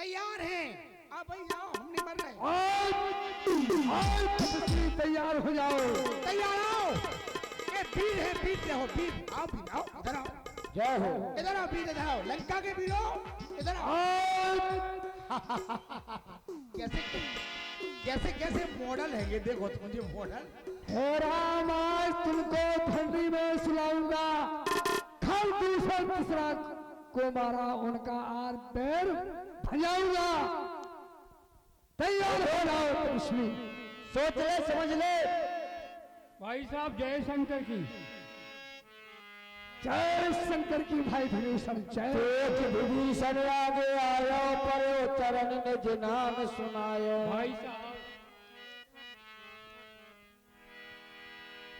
तैयार हैं। आप भाई जाओ, हम नहीं मर रहे। तैयार हो जाओ। तैयार आओ। ये वीर है, वीर रहो, वीर आओ, वीर आओ, इधर आओ। जय हो। इधर आओ वीर, इधर आओ, लंका के वीरो इधर आओ। कैसे कैसे कैसे मॉडल है ये, देखो तो मुझे मॉडल। हे राम, आज तुमको ठंडी में सुलाऊंगा। खल दूसरा को मारा, उनका आर पैर भजाऊंगा। तैयार हो जाओ। लक्ष्मी सोच ले, समझ ले। भाई साहब जय शंकर की। जय शंकर की भाई विभीषण जय। विभीषण आगे आयो, परो चरण निज नाम सुनायो।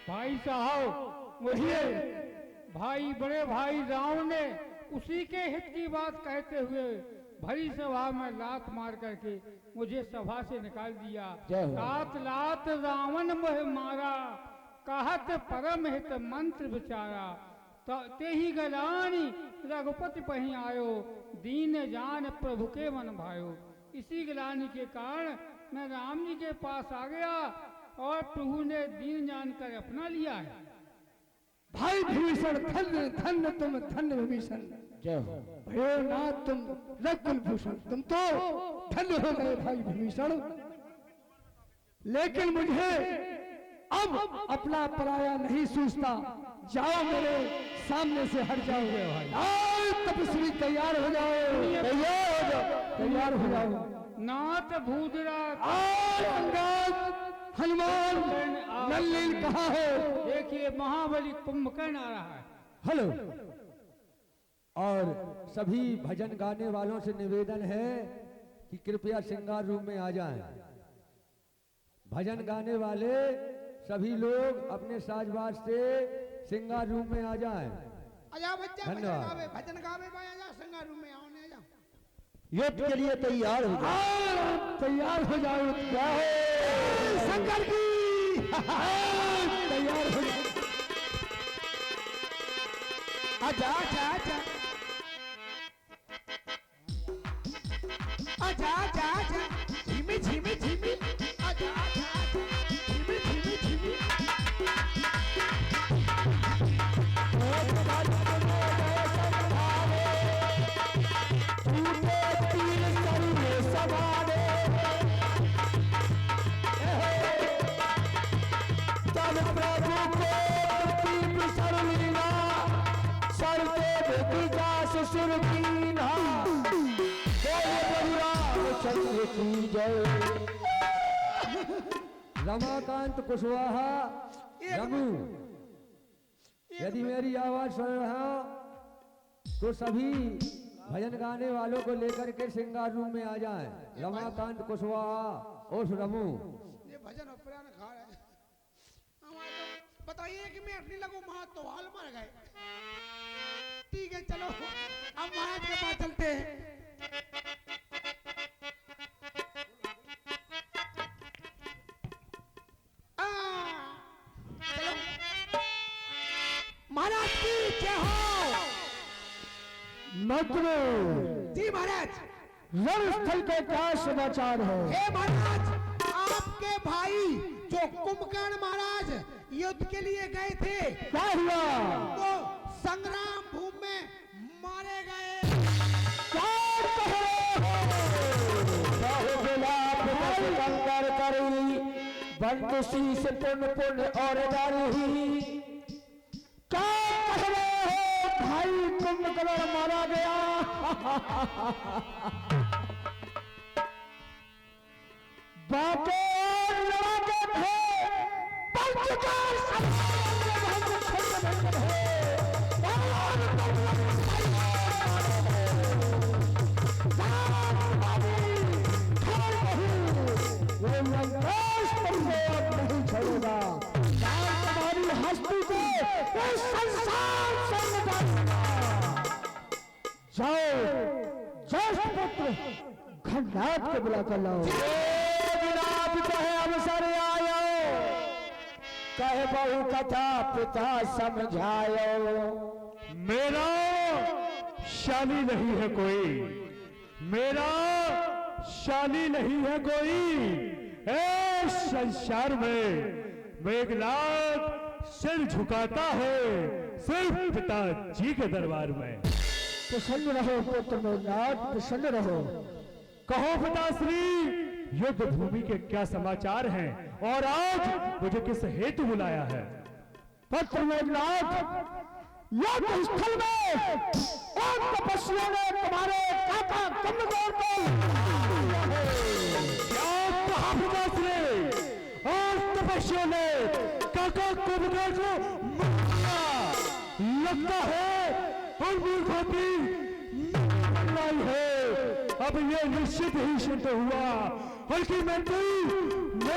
भाई साहब मुझे भाई बड़े भाई रावण ने उसी के हित की बात कहते हुए भरी सभा में लात मार करके मुझे सभा से निकाल दिया। लात लात रावण मोह मारा, कहत परम हित मंत्र विचारा। ते ही गलानी रघुपति पही आयो, दीन जान प्रभु के मन भायो। इसी गलानी के कारण मैं राम जी के पास आ गया और प्रभु ने दीन जानकर अपना लिया है। भाई विभीषण धन्य धन्य तुम, धन्य विभीषण जय हो। भयो ना तुम रघुकुल भूषण, तुम तो धन्य हो गए भाई विभीषण। लेकिन मुझे अब अपना पराया नहीं सूझता। जाओ, मेरे सामने से हट जाओ। आओ तपस्वी, तैयार हो जाओ। तैयार हो जाओ, तैयार हो जाओ। नाथ भूतराज हनुमान नल्लील कहाँ है? देखिए महाबली कुंभकर्ण आ रहा है। हेलो। और सभी भजन गाने वालों से निवेदन है कि कृपया श्रृंगार रूम में आ जाएं। भजन गाने वाले सभी लोग अपने साजबाज से श्रृंगार रूम में आ जाएं। आजा बच्चा, भजन गावे, भजन गावे भाई, आजा श्रृंगार रूम में आओ, ने आजा। युद्ध के लिए तैयार हो जाओ। तैयार हो जाओ। शंकर की तैयार हो जाओ। आजा आजा आजा आजा आजा आजा, झिमी झिमी झिमी, आजा आजा आजा, झिमी झिमी झिमी। रमाकांत कुशवाहा रघु, यदि मेरी आवाज सुन रहा तो सभी भजन गाने वालों को लेकर के श्रृंगार रूम में आ जाएं। रमाकांत कुशवाहा और रमू। ये भजन उपरा ने खा रहा है। बताइए कि मैं अपनी लगू महा तो हाल मर गए। ठीक है चलो, अब महाराज के पास चलते हैं। चलो महाराज की जय हो। नतरो जी महाराज। रणस्थल के क्या समाचार है? हे महाराज, आपके भाई जो कुंभकर्ण महाराज युद्ध के लिए गए थे, क्या हुआ? वो संग्राम भूमि में मारे गए। बंद शीश पुन पुन और दारू। क्या कह रहे हो भाई? कुंभकर्ण मारा गया। बाके लड़ाके थे, पंचकार नहीं छोड़ेगा। तुम्हारी हस्ती को इस संसार से मिटाएगा। जाओ, ज्येष्ठ पुत्र घननाथ को बुला कर लाओ। कहे अवसर आयो, कहे बहु कथा पिता समझायो। मेरा शाली नहीं है कोई, मेरा शाली नहीं है कोई। ए संसार में मेघनाथ सिर झुकाता है सिर्फ पिताजी के दरबार में। प्रसन्न रहो पुत्र मेघनाथ, प्रसन्न रहो। कहो पिताश्री, युद्ध भूमि के क्या समाचार हैं और आज मुझे किस हेतु बुलाया है? पुत्र मेघनाथ, युद्ध स्थल में उन तपस्वियों ने तुम्हारे काका कमगौर को क्या कहा पिताश्री? और तपस्वियों ने काका कमगौर को मारा। लगता है और मूर्खों की लड़ाई है। अब ये निश्चित ही सिद्ध हुआ अल्टीमेटली है।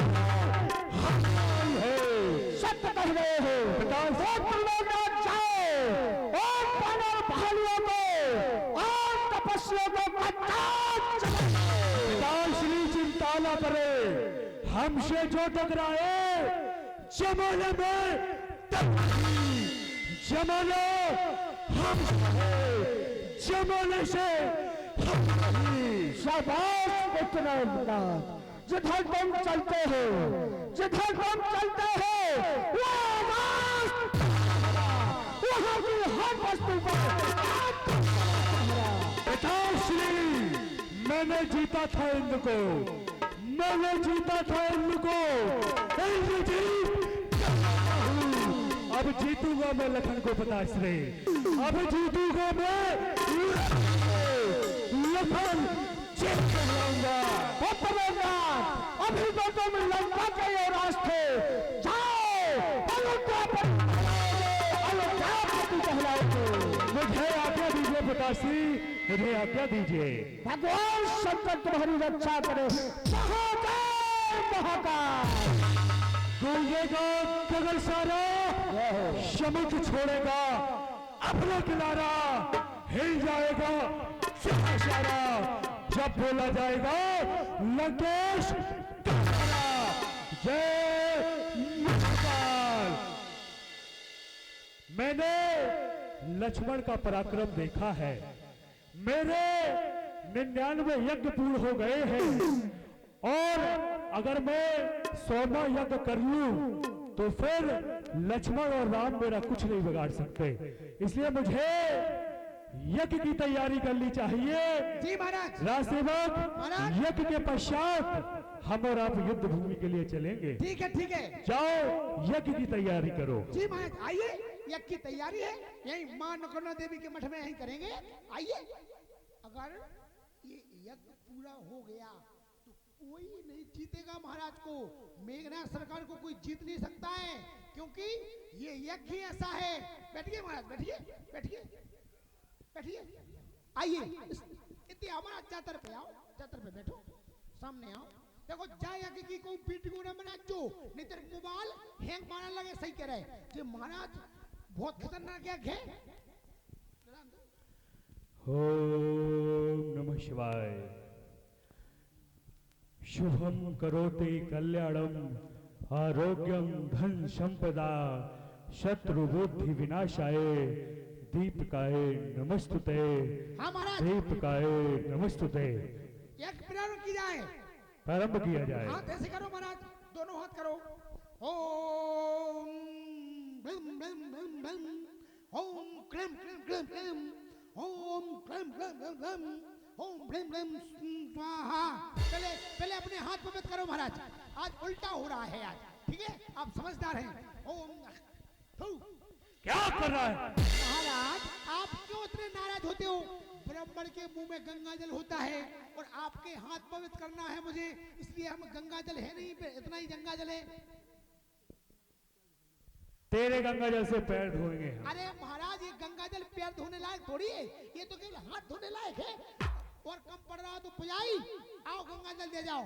सत्य कह रहे हो। पुत्र मेघनाथ, जाओ और पानर बहालियों को और तपस्वियों को पिताश्री चिंता न करे, हमसे जो टकराए जमाने में जमाना हम जमाने से शाबाश पुत्र मेघनाथ, जिधर तुम चलते हो, जिधर तुम चलते हो वहां की हर वस्तु पर पिताश्री, मैंने जीता था इनको, मैंने जीता था इनको। इंद्र जीत अब जीतूंगा मैं लखन को पिताश्री, अब जीतूंगा मैं लखन जीत कहलाऊंगा। पुत्र मेघनाथ, अभी तो तुम लंका के ये रास्ते जाओ, अयोध्यापति कहलाओगे। मुझे आज्ञा दीजिए पिताश्री, मुझे आज्ञा दीजिए। भगवान शंकर तुम्हारी रक्षा करे। महाकाल महाकाल गूंजेगा गगन सारा, समुद्र छोड़ेगा अपना किनारा, हिल जाएगा सारा जब बोला जाएगा लंकेश का सारा। जय महाकाल। मैंने लक्ष्मण का पराक्रम देखा है, मेरे 99 यज्ञ पूर्ण हो गए हैं और अगर मैं 100वां यज्ञ कर लूं तो फिर लक्ष्मण और राम मेरा कुछ नहीं बिगाड़ सकते। इसलिए मुझे यज्ञ की तैयारी करनी चाहिए। जी महाराज। राजसेवक, महाराज। यज्ञ के पश्चात हम और आप युद्ध भूमि के लिए चलेंगे। ठीक है ठीक है। जाओ यज्ञ की तैयारी करो। जी महाराज, आइए, यज्ञ की तैयारी है यही मां नकुला देवी के मठ में यही करेंगे। आइए। अगर ये यज्ञ पूरा हो गया तो कोई नहीं जीतेगा महाराज को, मेघनाथ सरकार को कोई जीत नहीं सकता है, क्योंकि ये यज्ञ ही ऐसा है। बैठिए महाराज, बैठिए बैठिए बैठिए। आइए इतनी महाराज चातर पे आओ, चातर पे बैठो, सामने आओ। देखो जा यज्ञ की कोई वीडियो ना बना जो नहीं तेरे मोबाइल हैंग मारने लगे। सही कह रहे जी महाराज, बहुत खतरनाक यज्ञ है। ओम नमः शिवाय। शुभम करोति कल्याणम आरोग्यम धन संपदा शत्रु बुद्धि विनाशाय दीपकाय नमस्तुते। हाँ महाराज। दीपकाय नमस्तुते। यज्ञ प्रारंभ की जाए। प्रारंभ किया जाए। हाथ ऐसे करो महाराज, दोनों हाथ करो। ओम ब्रम ब्रम ब्रम ब्रम, ओम क्लम क्लम क्लम क्लम, ओम क्लम क्लम क्लम क्लम, ओम ब्रम ब्रम स्वाहा। पहले पहले अपने हाथ पवित्र करो महाराज, आज उल्टा हो रहा है आज, ठीक है? आप समझदार हैं। ओम क्या कर रहा है महाराज? आप क्यों इतने नाराज होते हो? ब्राह्मण के मुंह में गंगा जल होता है और आपके हाथ पवित्र करना है मुझे, इसलिए हम गंगा जल है नहीं, इतना ही गंगा जल है। तेरे गंगा जल से पैर धोएंगे हम। अरे महाराज, ये गंगा जल पैर धोने लायक थोड़ी है, ये तो केवल हाथ धोने लायक है। और कम पड़ रहा तो पुजाई आओ गंगा जल दे जाओ।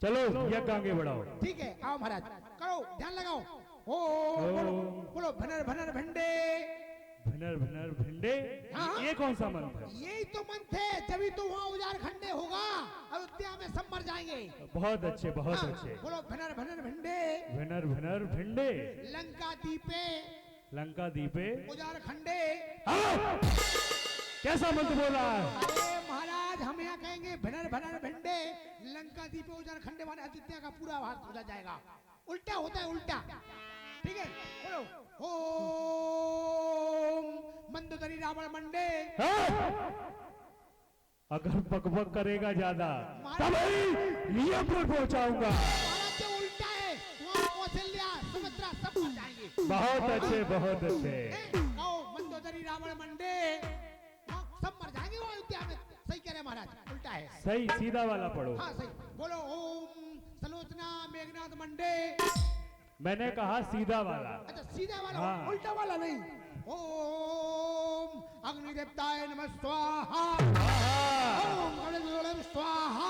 चलो यज्ञ आगे बढ़ाओ। ठीक है, आओ महाराज, करो, ध्यान लगाओ। ओ बोलो भनर भनर भंडे, भनर भनर भिंडे। हाँ। ये कौन सा मंत्र है? यही तो मंत्र है, तभी तो वहाँ उजार खंडे होगा, अयोध्या में सब मर जाएंगे। बहुत अच्छे, बहुत हाँ, अच्छे। बोलो भनर भनर भंडे, भनर भनर भिंडे, लंका दीपे, लंका दीपे। उजार खंडे। कैसा मंत्र बोल रहा है? अरे महाराज, हम यहाँ कहेंगे भनर भरा भिंडे लंका दीपे उजर खंडे माने अयोध्या का पूरा भाग हो जाएगा। उल्टा होता है उल्टा, ठीक है। बोलो ओम मंदोदरी रावण मंडे। अगर बकबक करेगा ज्यादा तब नियम पर पहुंचाऊंगा। महाराज जो उल्टा है वहाँ कौशल्या सुमित्रा सब मर जाएंगे। बहुत अच्छे बहुत अच्छे। आओ मंदोदरी रावण मंडे सब मर जाएंगे वो अयोध्या में। सही कह रहे महाराज, उल्टा है। सही सीधा वाला पढ़ो। हाँ सही। बोलो ओम सलोचना मेघनाथ मंडे। मैंने कहा सीधा वाला। अच्छा सीधा वाला, हाँ। उल्टा वाला नहीं। ओम अग्निदेवताय नमः स्वाहा। ओम गणेश स्वाहा।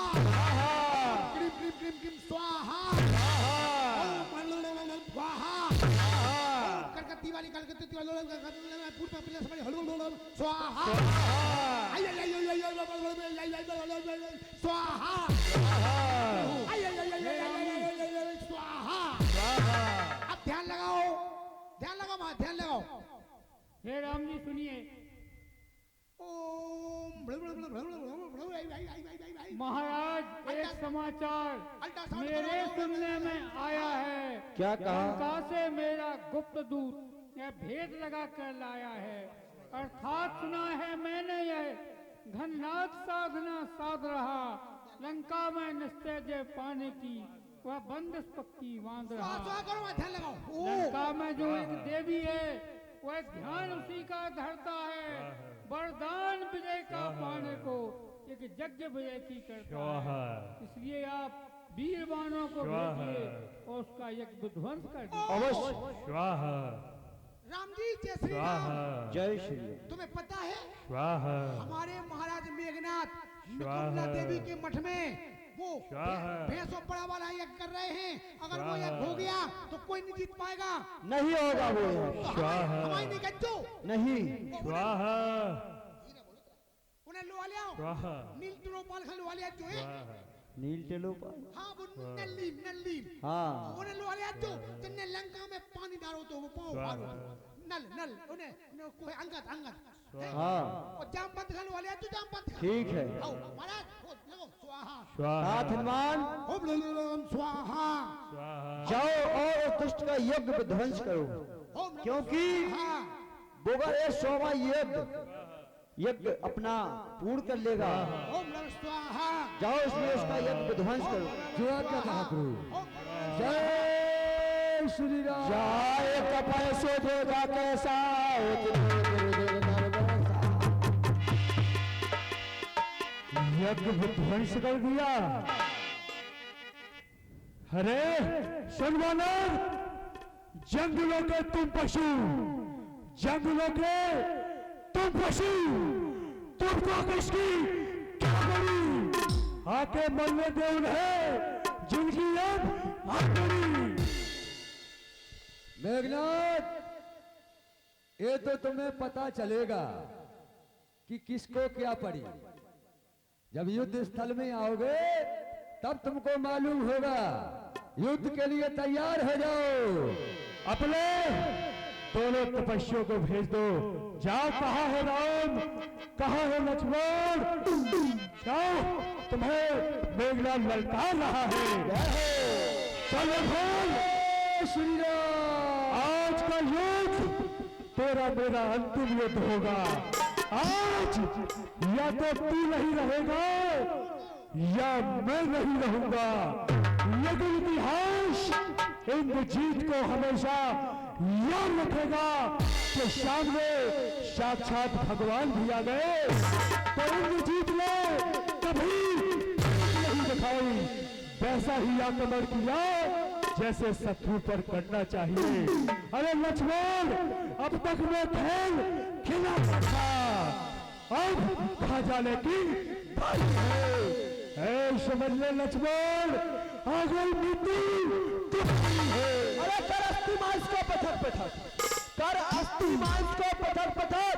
क्रीम क्रीम क्रीम क्रीम स्वाहा। ओम गणेश स्वाहा। कलकत्ती वाली कलकत्ती वाली पूर्व प्रदेश वाली हलो स्वाहा। आई आई आई आई आई स्वाहा। आई आई आई आई स्वाहा। अब ध्यान लगाओ, ध्यान लगाओ मां, ध्यान लगाओ। हे राम जी सुनिए। ओम महाराज एक समाचार अल्ट्रासाउंड मेरे करो। सुनने में आया है। क्या कहा? लंका से मेरा गुप्त दूत यह भेद लगा कर लाया है। अर्थात सुना है मैंने यह घननाथ साधना साध रहा, लंका में निश्चय जय पाने की वह बंदिश पक्की बांध रहा। स्वाहा करो, ध्यान लगाओ। ओ लंका में जो एक देवी है वह ध्यान उसी का धरता है। वरदान विजय का पाने को एक यज्ञ विजय की करता है। इसलिए आप वीरवानों को भेजिए और उसका यज्ञ विध्वंस कर दीजिए। अवश्य। स्वाहा राम जी जय श्री स्वाहा राम। जय श्री तुम्हें पता है स्वाहा हमारे महाराज मेघनाथ स्वाहा। निकुंजा देवी के मठ में वो स्वाहा। भैंसों पड़ा वाला यज्ञ कर रहे हैं। अगर वो यज्ञ हो गया तो कोई नहीं जीत पाएगा। नहीं होगा वो तो स्वाहा। हमारी नहीं गज्जो। नहीं। स्वाहा उन्हें लो लिया स्वाहा नील त्रिलोपाल खा लो लिया जो है। नील टेलोपा। हाँ वो नल्ली नल्ली। हाँ। उन्हें लो लिया जो जिन्हें लंका में पानी डालो तो वो पाओ मारो। नल नल उन्हें कोई अंगद अंगद। हाँ। और जामपंत खा लो लिया जो जामपंत। ठीक है। आओ महाराज वो लगो स्वाहा। स्वाहा नाथ हनुमान ओम ललिलम स्वाहा। स्वाहा जाओ और उस दुष्ट का यज्ञ विध्वंस करो, ओम नमः क्योंकि स्वाहा। बोगा ये 100वां यज्ञ अपना पूर्ण कर लेगा। ओम नमः स्वाहा। जाओ इसलिए उसका यज्ञ विध्वंस करो। जो आज्ञा महाप्रभु। ओम जय श्री राम। जाए कपाल से देगा कैसा उतने गुरुदेव दरबार। यज्ञ विध्वंस कर दिया। अरे सुन वानर, जंगलों के तुम पशु, जंगलों के तुम पशु, तुमको किसकी क्या करी? आके मरने दे उन्हें जिनकी अब आखिरी। मेघनाथ, ये तो तुम्हें पता चलेगा कि किसको क्या पड़ी। जब युद्ध स्थल में आओगे तब तुमको मालूम होगा। युद्ध के लिए तैयार हो जाओ। अपने दोनों तपस्वियों को भेज दो। जाओ, कहाँ है राम, कहाँ है लक्ष्मण? जाओ, तुम्हें मेघनाथ ललकार रहा है। चलो बोल श्री राम। आज का युद्ध तेरा मेरा अंतिम युद्ध होगा। आज या तो तू नहीं रहेगा या मैं नहीं रहूंगा, लेकिन इतिहास इंद्रजीत को हमेशा याद रखेगा कि सामने साक्षात भगवान भी आ गए। तो इंद्रजीत ने कभी नहीं दिखाई, वैसा ही आक्रमण किया जैसे शत्रु पर करना चाहिए। अरे लक्ष्मण, अब तक मैं खेल खिला था, अब खा जाने की बारी है। समझ ले लक्ष्मण, आगे मृत्यु तुम्हारी है। अरे कर अस्थि मांस को पत्थर पत्थर, कर अस्थि मांस को पत्थर पत्थर।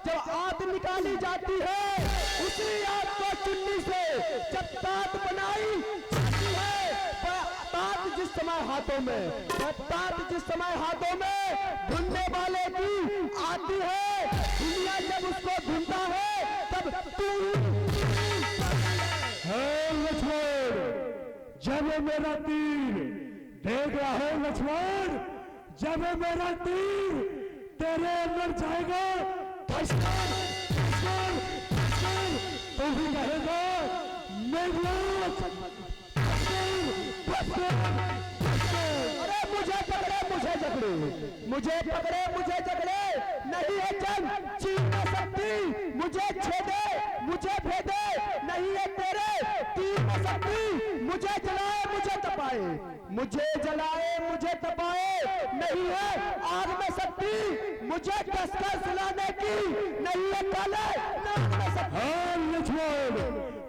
जब आंत निकाली जाती है उसी आंत को चुन्नी से जब तात बनाई जाती है, तात जिस समय हाथों में, तात जिस समय हाथों में ढूंढने वाले की आती है, दुनिया जब उसको ढूंढता है तब तू है जब मेरा तीर देख रहा है लक्ष्मण, जब मेरा तीर तेरे अंदर जाएगा धसकर धसकर धसकर, तो भी कहेगा मेघनाथ अरे मुझे पकड़े मुझे जकड़े, मुझे पकड़े मुझे जकड़े, नहीं है जंग जीत न सकती, मुझे छेदे मुझे भेदे, नहीं है तेरे तीर न सकती, मुझे जलाए मुझे तपाए, मुझे जलाए मुझे तपाए, नहीं है आग में शक्ति, मुझे कसकर सुलाने की, नहीं है काले नाग में शक्ति। हाँ लक्ष्मण,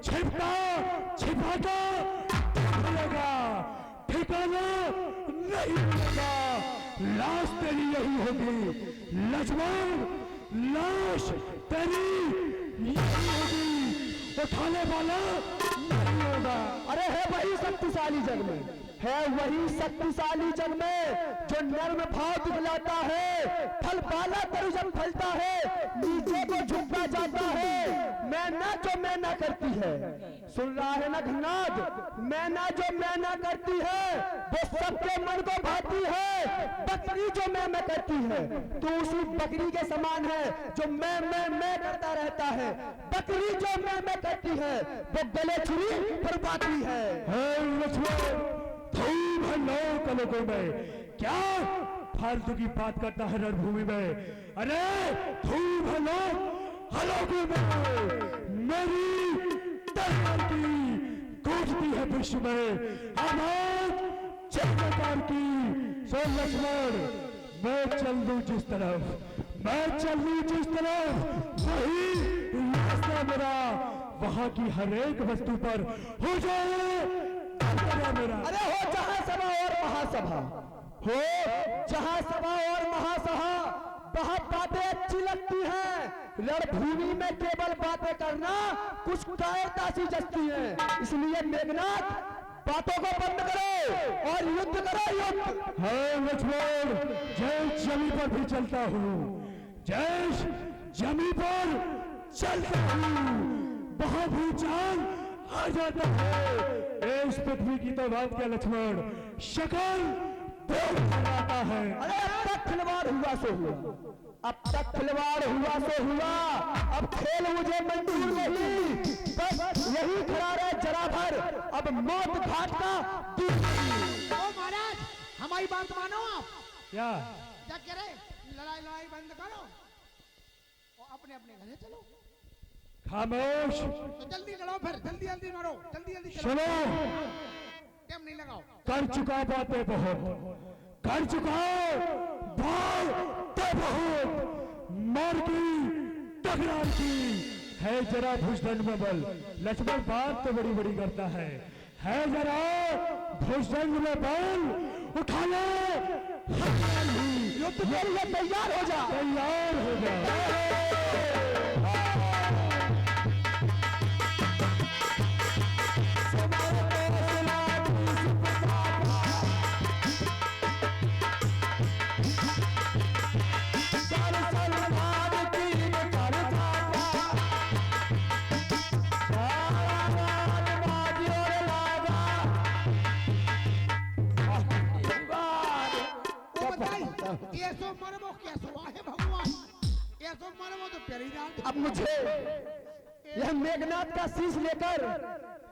छिपका छिपाका मिलेगा, ठिकाना नहीं मिलेगा, लाश तेरी यही होगी लक्ष्मण, लाश तेरी यही होगी, उठाने वाला नहीं होगा। अरे है वही शक्तिशाली जग में, है वही शक्तिशाली जग में जो नर्म भाव दिखलाता है, फल वाला तरु जब फलता है नीचे को झुकता जाता है, मैना जो मैना करती है, सुन रहा है ना घनाद, मैना जो मैना करती है वो सबके मन को भाती है, बकरी जो मैं करती है तो उसी बकरी के समान है जो मैं करता रहता है, बकरी जो मैं करती है वो गले छुरी फरमाती है। लक्ष्मण धूम है लोक लोगों में, क्या फालतू की बात करता है रणभूमि में, अरे धूम है लोक लोगों में, मेरी तलवार की गूंजती है विश्व में आवाज जयकार की। सो लक्ष्मण मैं चल दूं जिस तरफ, मैं चल दूं जिस तरफ, वही रास्ता मेरा, वहां की हर एक वस्तु पर हो जाए मेरा। अरे हो जहां सभा और महासभा, हो जहां सभा और महासभा, बहुत बातें अच्छी लगती हैं, रणभूमि में केवल बातें करना कुछ कायरता सी जचती है, इसलिए मेघनाथ बातों को बंद करो और युद्ध करो युद्ध। हाँ लक्ष्मण, जय जमी पर भी चलता हूँ, जय जमी पर चलता हूँ, वहां भी जान आ जाता है, इस पृथ्वी की तो बात क्या लक्ष्मण, शकल बोल जाता है। अरे अब तक खिलवाड़ हुआ सो हुआ, अब तक खिलवाड़ हुआ सो हुआ, अब खेल मुझे मंजूर नहीं, बस यही खड़ा रहे जरा भर, अब मौत घाट का दूर नहीं। ओ महाराज हमारी बात मानो आप, क्या क्या कह रहे, लड़ाई लड़ाई बंद करो और अपने अपने घरे चलो, खामोश, तो जल्दी लड़ो, फिर जल्दी जल्दी मारो, जल्दी जल्दी सुनो, टाइम नहीं लगाओ। कर चुका बातें बहुत, कर चुका बातें बहुत, मार की टकरार की है जरा भुजदंड में बल, लक्ष्मण बात तो बड़ी बड़ी करता है जरा भुजदंड में बल, उठा ले युद्ध के लिए तैयार हो जा, तैयार हो जा। ऐसो मरमो कैसो आहे भगवान, ऐसो मरमो तो प्यारी जान। अब मुझे यह मेघनाथ का शीश लेकर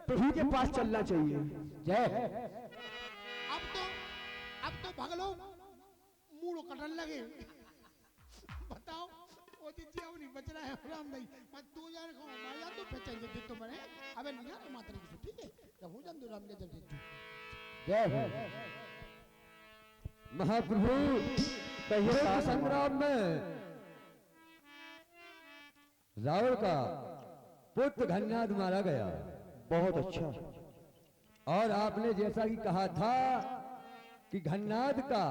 प्रभु के पास चलना चाहिए। जय अब तो भगलो मूड़ कटन लगे, बताओ ओ दीदी अब नहीं बच रहा है राम भाई, मैं तू जान को माया तो पहचान दे तो बने, अबे नहीं जान मात्र की ठीक है, जब हो जान दो राम के जब जय महाप्रभु कुरुक्षेत्र संग्राम में रावण का पुत्र घन्नाद मारा गया। बहुत अच्छा। और आपने जैसा कि कहा था कि घन्नाद का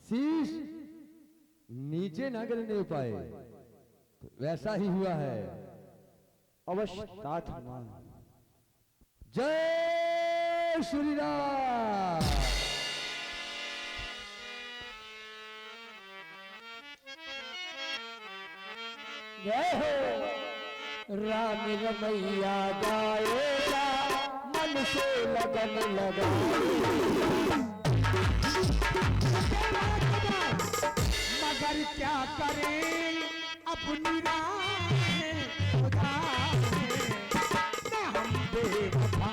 शीश नीचे न गिरने पाए, वैसा ही हुआ है। अवश्य तात हनुमान। जय श्री राम। जय हो राम रमैया गाएगा मन से लगन लगा। मगर क्या करें अपनी राह खुदा न हम बेवफा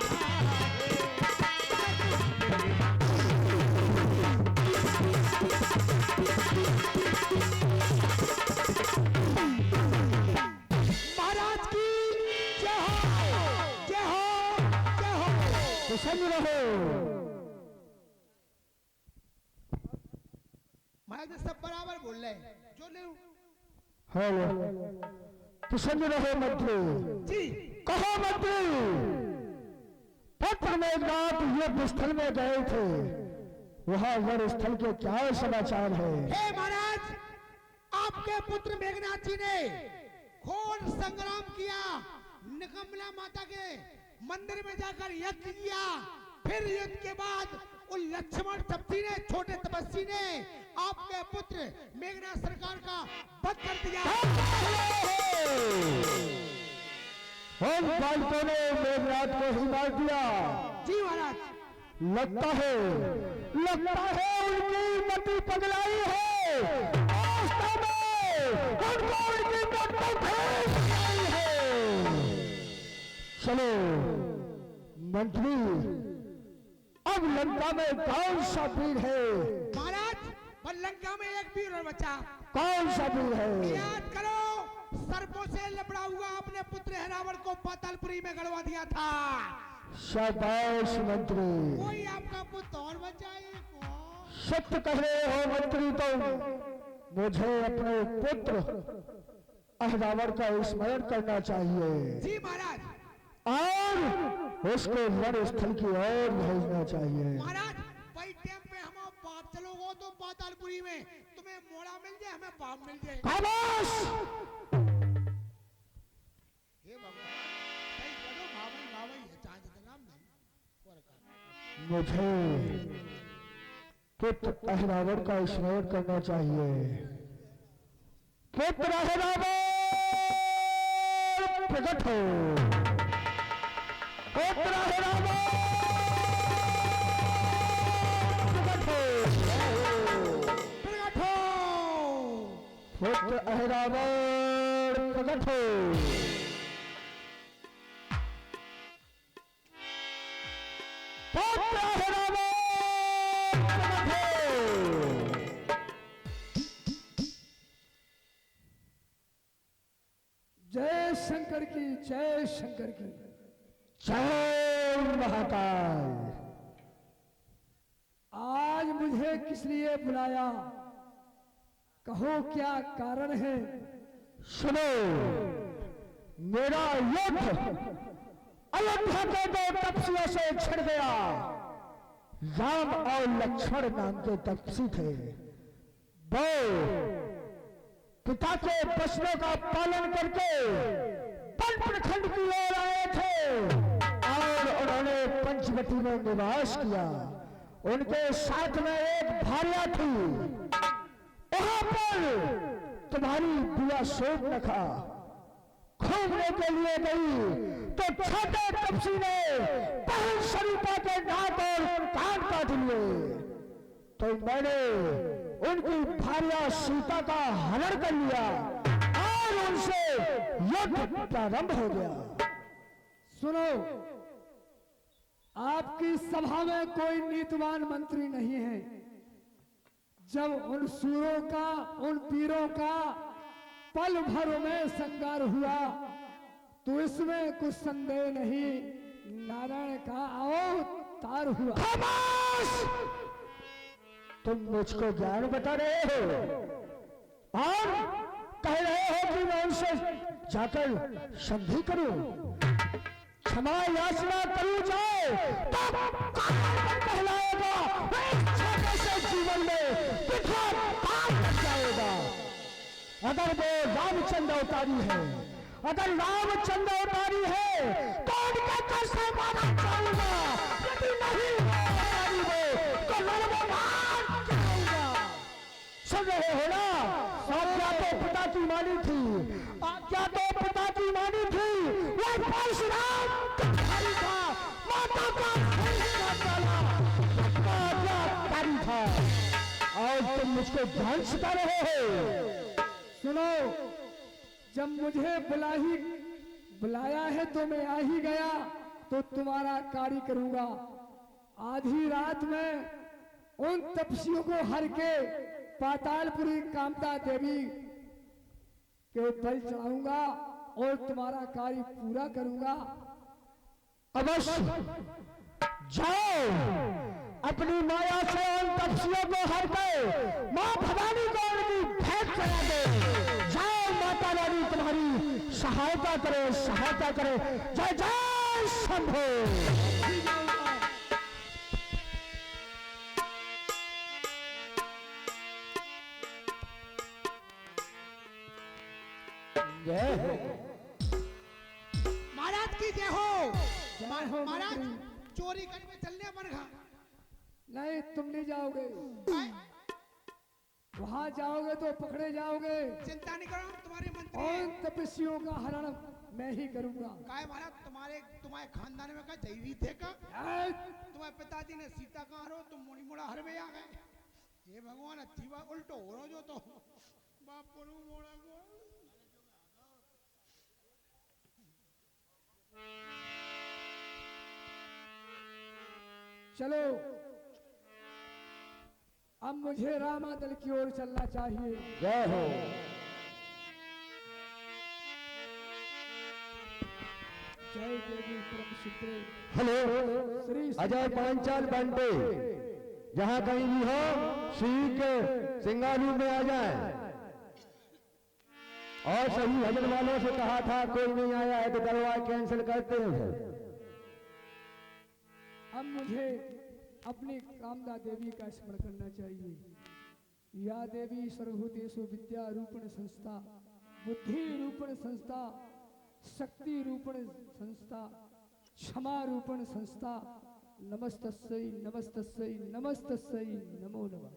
महाराज की जय हो जय हो जय हो। प्रसन्न रहो। महाराज सब बराबर बोल रहे हैं जो ले हेलो, प्रसन्न रहो मंत्री जी। कहो मंत्री, पुत्र मेघनाथ युद्ध स्थल में गए थे, वहां वर स्थल के क्या समाचार है? हे महाराज, आपके पुत्र मेघनाथ जी ने घोर संग्राम किया, निकमला माता के मंदिर में जाकर यज्ञ किया। फिर युद्ध के बाद उन लक्ष्मण तपसी ने, छोटे तपस्वी ने आपके पुत्र मेघनाथ सरकार का वध कर दिया। उन बालकों ने मेघनाथ को ही मार दिया। जी महाराज। लगता है उनकी मति पगलाई है। वास्तव में उनको उनकी मति पगलाई है। चलो मंत्री, अब लंका में कौन सा वीर है? महाराज, पर लंका में एक वीर और बचा। कौन सा वीर है? याद करो, सर्पों से लपड़ा हुआ अपने पुत्र रावण को पातालपुरी में गड़वा दिया था। शाबाश मंत्री, कोई आपका पुत्र और बचा है कौन? सत्य कह रहे हो मंत्री तुम। मुझे अपने पुत्र रावण का स्मरण करना चाहिए जी महाराज। और उसको वन स्थल की ओर भेजना चाहिए। महाराज, भाई टाइम पे हम पाप चलोगो तो पातालपुरी में तुम्हें मोड़ा मिल जाए, हमें पाप मिल जाए। खामोश! हे भगवान, सही करो, भावई है चांद नाम नहीं और का। मुझे पुत्र रावण का स्मरण करना चाहिए। पुत्र रावण प्रकट हो। पुत्र रावण प्रकट हो। प्रकट हो। पुत्र रावण प्रकट हो। पुत्र रावण प्रकट हो। जय शंकर की, जय शंकर की, जय महाकाल। आज मुझे किस लिए बुलाया? कहो क्या कारण है? सुनो, मेरा युद्ध अयोध्या के दो तपस्वियों से छिड़ गया। राम और लक्ष्मण नाम के तपस्वी थे। वो पिता के वचनों का पालन करके पल प्रखंड की ओर आए थे और उन्होंने पंचवटी में निवास किया। उनके साथ में एक भार्या थी। वहां पर तुम्हारी बुआ शोभनखा घूमने के लिए गई तो छोटे तपसी ने बहन शरीफा के नाक और कान काट लिए। तो मैंने उनकी भार्या सीता का हरण कर लिया और उनसे युद्ध प्रारंभ हो गया। सुनो, आपकी सभा में कोई नीतिवान मंत्री नहीं है। जब उन सूरों का, उन वीरों का पल भर में संगार हुआ तो इसमें कुछ संदेह नहीं, नारायण का अवतार हुआ। खामोश! तुम मुझको ज्ञान बता रहे हो और कह रहे हो कि मैं उनसे जाकर संधि करूं, क्षमा याचना करूं जाए तो कहलाएगा। छोटे से जीवन में कितना पाप लग जाएगा। अगर वो रामचंद्र अवतारी है, अगर रामचंद्र अवतारी है तो उनके कर से माना चाहूंगा। यदि नहीं अवतारी हो तो नरभक्षण जाऊंगा। सुन रहे हो ना? आज्ञा तो पिता की मानी थी, आज्ञा तो पिता की मानी थी। वह परशुराम था, माता का मुझको ध्यान सिखा रहे हो? सुनो, जब मुझे बुलाया है तो मैं आ ही गया, तो तुम्हारा कार्य करूंगा। आधी रात में उन तपस्वियों को हर के पातालपुरी कामता देवी के बल चढ़ाऊंगा और तुम्हारा कार्य पूरा करूंगा। अवश्य जाओ, अपनी माया से उन तपस्वियों को हर के मां भवानी को उनकी भेंट चढ़ा दो। जाओ, माता रानी तुम्हारी सहायता करे, सहायता करे। जय जय शंभो। महाराज की जय हो। महाराज चोरी करने चलने मन खा। नहीं, तुम नहीं जाओगे। वहां जाओगे तो पकड़े जाओगे। चिंता नहीं करो, तुम्हारे मंत्री और तपस्वियों का हरण मैं ही करूंगा। काय महाराज, तुम्हारे खानदान में का दैवी थे का? तुम्हारे पिताजी ने सीता का हरो, तुम मुड़ी मुड़ा हर में आ गए। ये भगवान अच्छी बात उल्टो हो रो जो तो बाप को मोड़ा को। चलो, अब मुझे रामादल की ओर चलना चाहिए। जय हो। जय देवी परम सुंदरी। हेलो, श्री अजय पांचाल बंटे, जहां कहीं भी हो श्री के सिंगारू में आ जाए। और सभी भजन वालों से कहा था कोई नहीं आया है तो दरबार कैंसिल करते हैं। अब मुझे अपनी कामदा देवी का स्मरण करना चाहिए। या देवी सर्वभूतेषु विद्या रूपण संस्था, बुद्धि रूपण संस्था, शक्ति रूपण संस्था, क्षमा रूपण संस्था। नमस्तस्यै नमस्तस्यै नमस्तस्यै नमो नमः।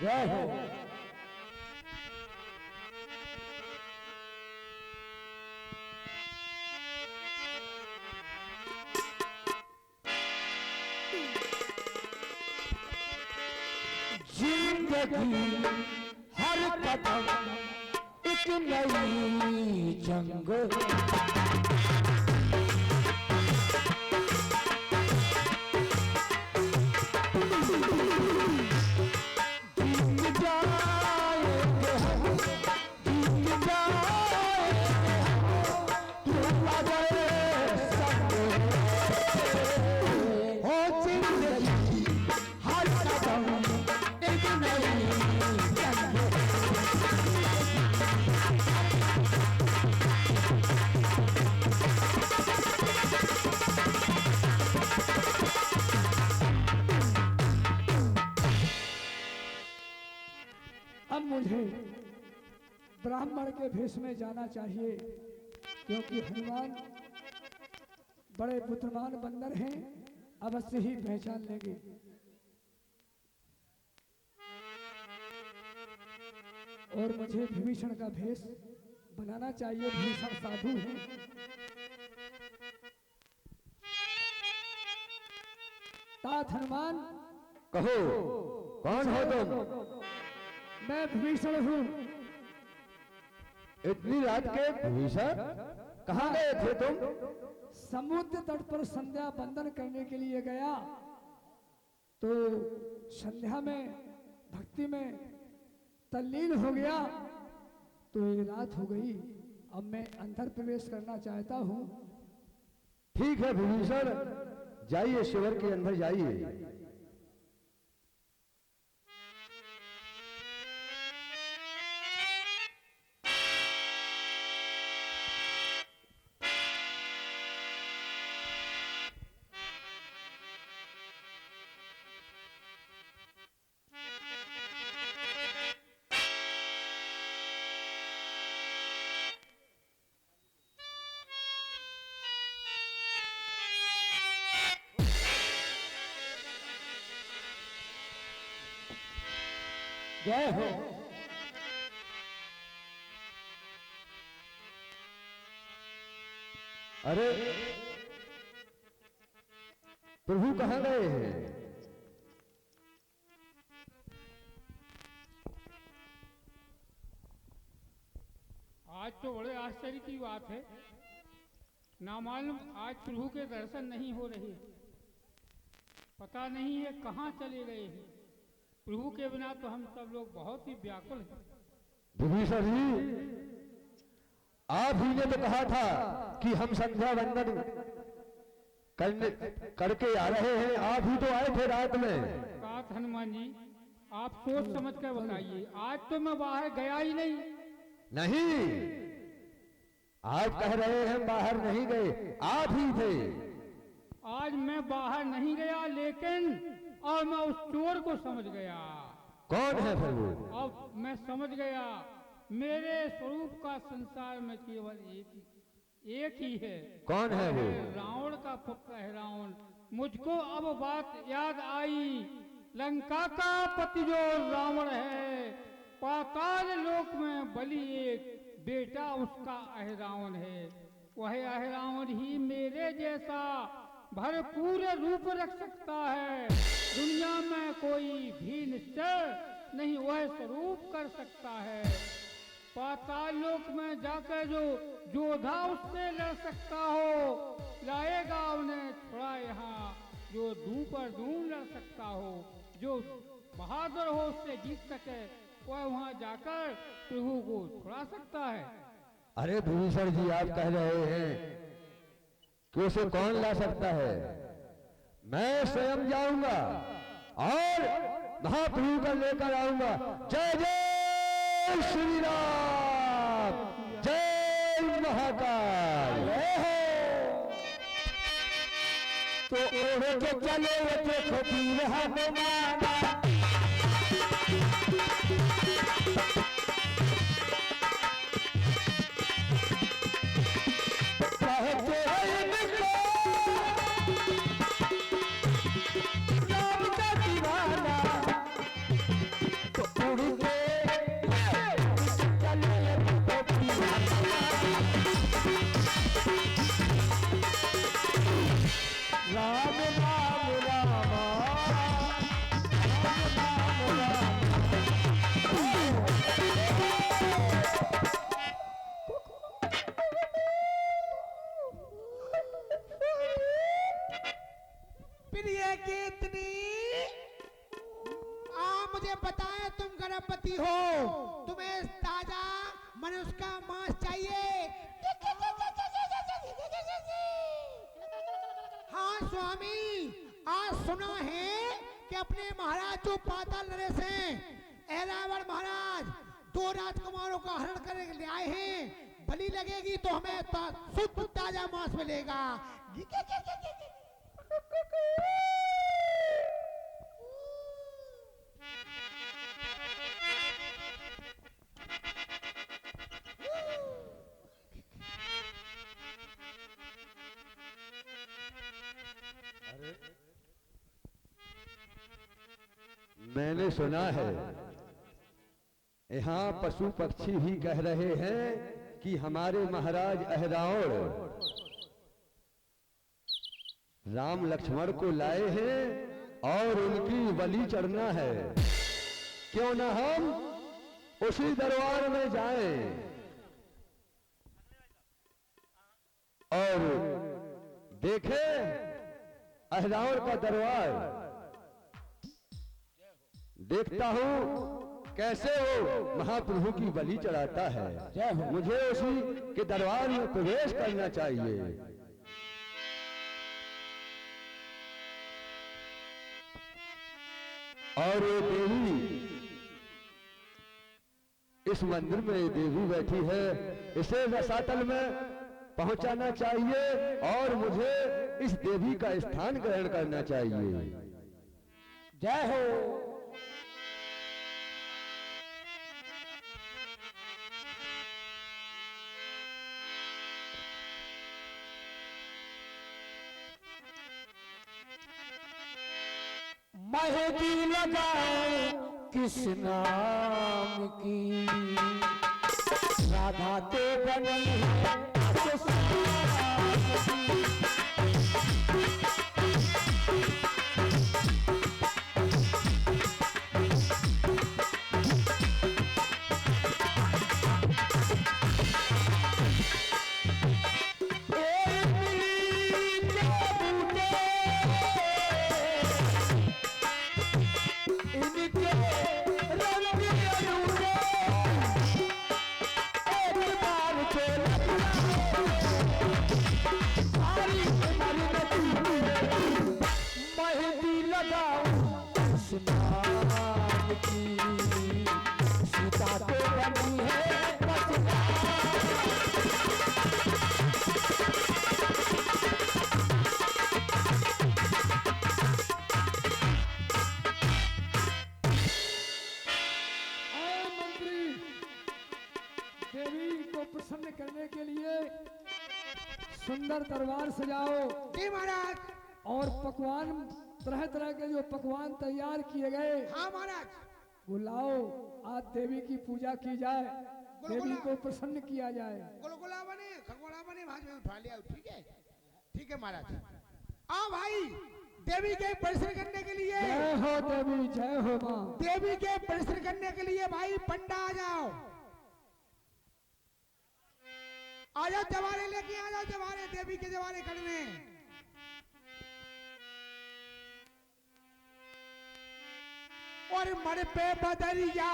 जय हो। जिंदगी हर कदम एक नई जंग। अब मुझे ब्राह्मण के भेष में जाना चाहिए, क्योंकि हनुमान बड़े बुद्धिमान बंदर हैं, अवश्य ही पहचान लेंगे। और मुझे विभीषण का भेष बनाना चाहिए। विभीषण साधु है। तात हनुमान, कहो कौन हो तुम? मैं विभीषण हूँ। इतनी रात के विभीषण कहाँ गए थे तुम? समुद्र तट पर संध्या बंदन करने के लिए गया, तो संध्या में भक्ति में तल्लीन हो गया, तो ये रात हो गई। अब मैं अंदर प्रवेश करना चाहता हूँ। ठीक है विभीषण, जाइए शिविर के अंदर जाइए। जय हो। अरे प्रभु कहाँ गए हैं? आज तो बड़े आश्चर्य की बात है, ना मालूम आज प्रभु के दर्शन नहीं हो रहे, पता नहीं है कहाँ चले गए हैं। प्रभु के बिना तो हम सब लोग बहुत ही व्याकुल हैं। विभीषण जी, आप ही ने तो कहा था कि हम संध्या वंदन करके आ रहे हैं, आप ही तो आए थे रात में। बात हनुमान जी, आप सोच समझ कर बताइए, आज तो मैं बाहर गया ही नहीं। नहीं, आप कह रहे हैं बाहर नहीं गए, आप ही थे। आज मैं बाहर नहीं गया, लेकिन और मैं उस चोर को समझ गया। कौन है फिर वो? अब मैं समझ गया, मेरे स्वरूप का संसार में केवल एक ही है। कौन है वो? रावण का पुत्र है रावण। मुझको अब बात याद आई, लंका का पति जो रावण है, पाताल लोक में बलि एक बेटा उसका अहिरावण है। वह अहिरावण ही मेरे जैसा भरपूर रूप रख सकता है। दुनिया में कोई भी निश्चय नहीं वह स्वरूप कर सकता है। पाताल लोक में जाकर जो योद्धा उससे लड़ सकता हो, लाएगा उन्हें थोड़ा यहाँ। जो दूं पर दूं लड़ सकता हो, जो बहादुर हो उससे जीत सके, वह वहाँ जाकर प्रभु को छुड़ा सकता है। अरे विभीषण जी, आप कह रहे हैं कि उसे कौन ला सकता है? मैं स्वयं जाऊंगा और महाप्रभु का लेकर आऊंगा। जय जय श्री राम, जय महाकाल। तो ओढ़ के चले थे खतीर हनुमाना, कहते हैं इनको राम का दीवाना। तो उड़ के चले थे खतीर हनुमाना, राम राम रामा, राम राम राम। प्रिय कीर्तनी, मुझे बताएं, तुम गर्भवती हो, तुम्हें ताजा मनुष्य का मांस चाहिए। हाँ स्वामी, आज सुना है कि अपने महाराज जो पाताल नरेश हैं, ऐरावत महाराज 2 राजकुमारों का हरण करने ले आए हैं। बलि लगेगी तो हमें शुद्ध ताजा मांस मिलेगा। मैंने सुना है यहाँ पशु पक्षी भी कह रहे हैं कि हमारे महाराज अहिरावण राम लक्ष्मण को लाए हैं और उनकी बलि चढ़ना है। क्यों न हम उसी दरबार में जाएं और देखें अहिरावण का दरबार। देखता हूँ कैसे वो महाप्रभु की बलि चढ़ाता है। मुझे उसी के दरबार में प्रवेश करना चाहिए। और ये देवी इस मंदिर में ये देवी बैठी है, इसे रसातल में पहुंचाना चाहिए और मुझे इस देवी का स्थान ग्रहण करना चाहिए। जय हो। मेहंदी लगाए किस नाम की, राधा तो बनी है किस नाम की। पे बनी है बस आए मंत्री देवी को प्रसन्न करने के लिए सुंदर दरबार सजाओ जी महाराज। और पकवान तरह तरह के जो पकवान तैयार किए गए हाँ महाराज। वो लाओ, आज देवी की पूजा की जाए, देवी गुलगुला। को प्रसन्न किया जाए। गुलगुला बने, खगोला बने, भाज में उठा लिया। ठीक है, ठीक है महाराज। आ भाई, देवी के दर्शन करने के लिए, जय हो देवी, जय हो माँ। देवी के दर्शन करने के लिए भाई पंडा आ जाओ, आ जाओ, जवारे लेके आ जाओ, जवारे देवी के जवारे करने। और मड़ पे बदरिया,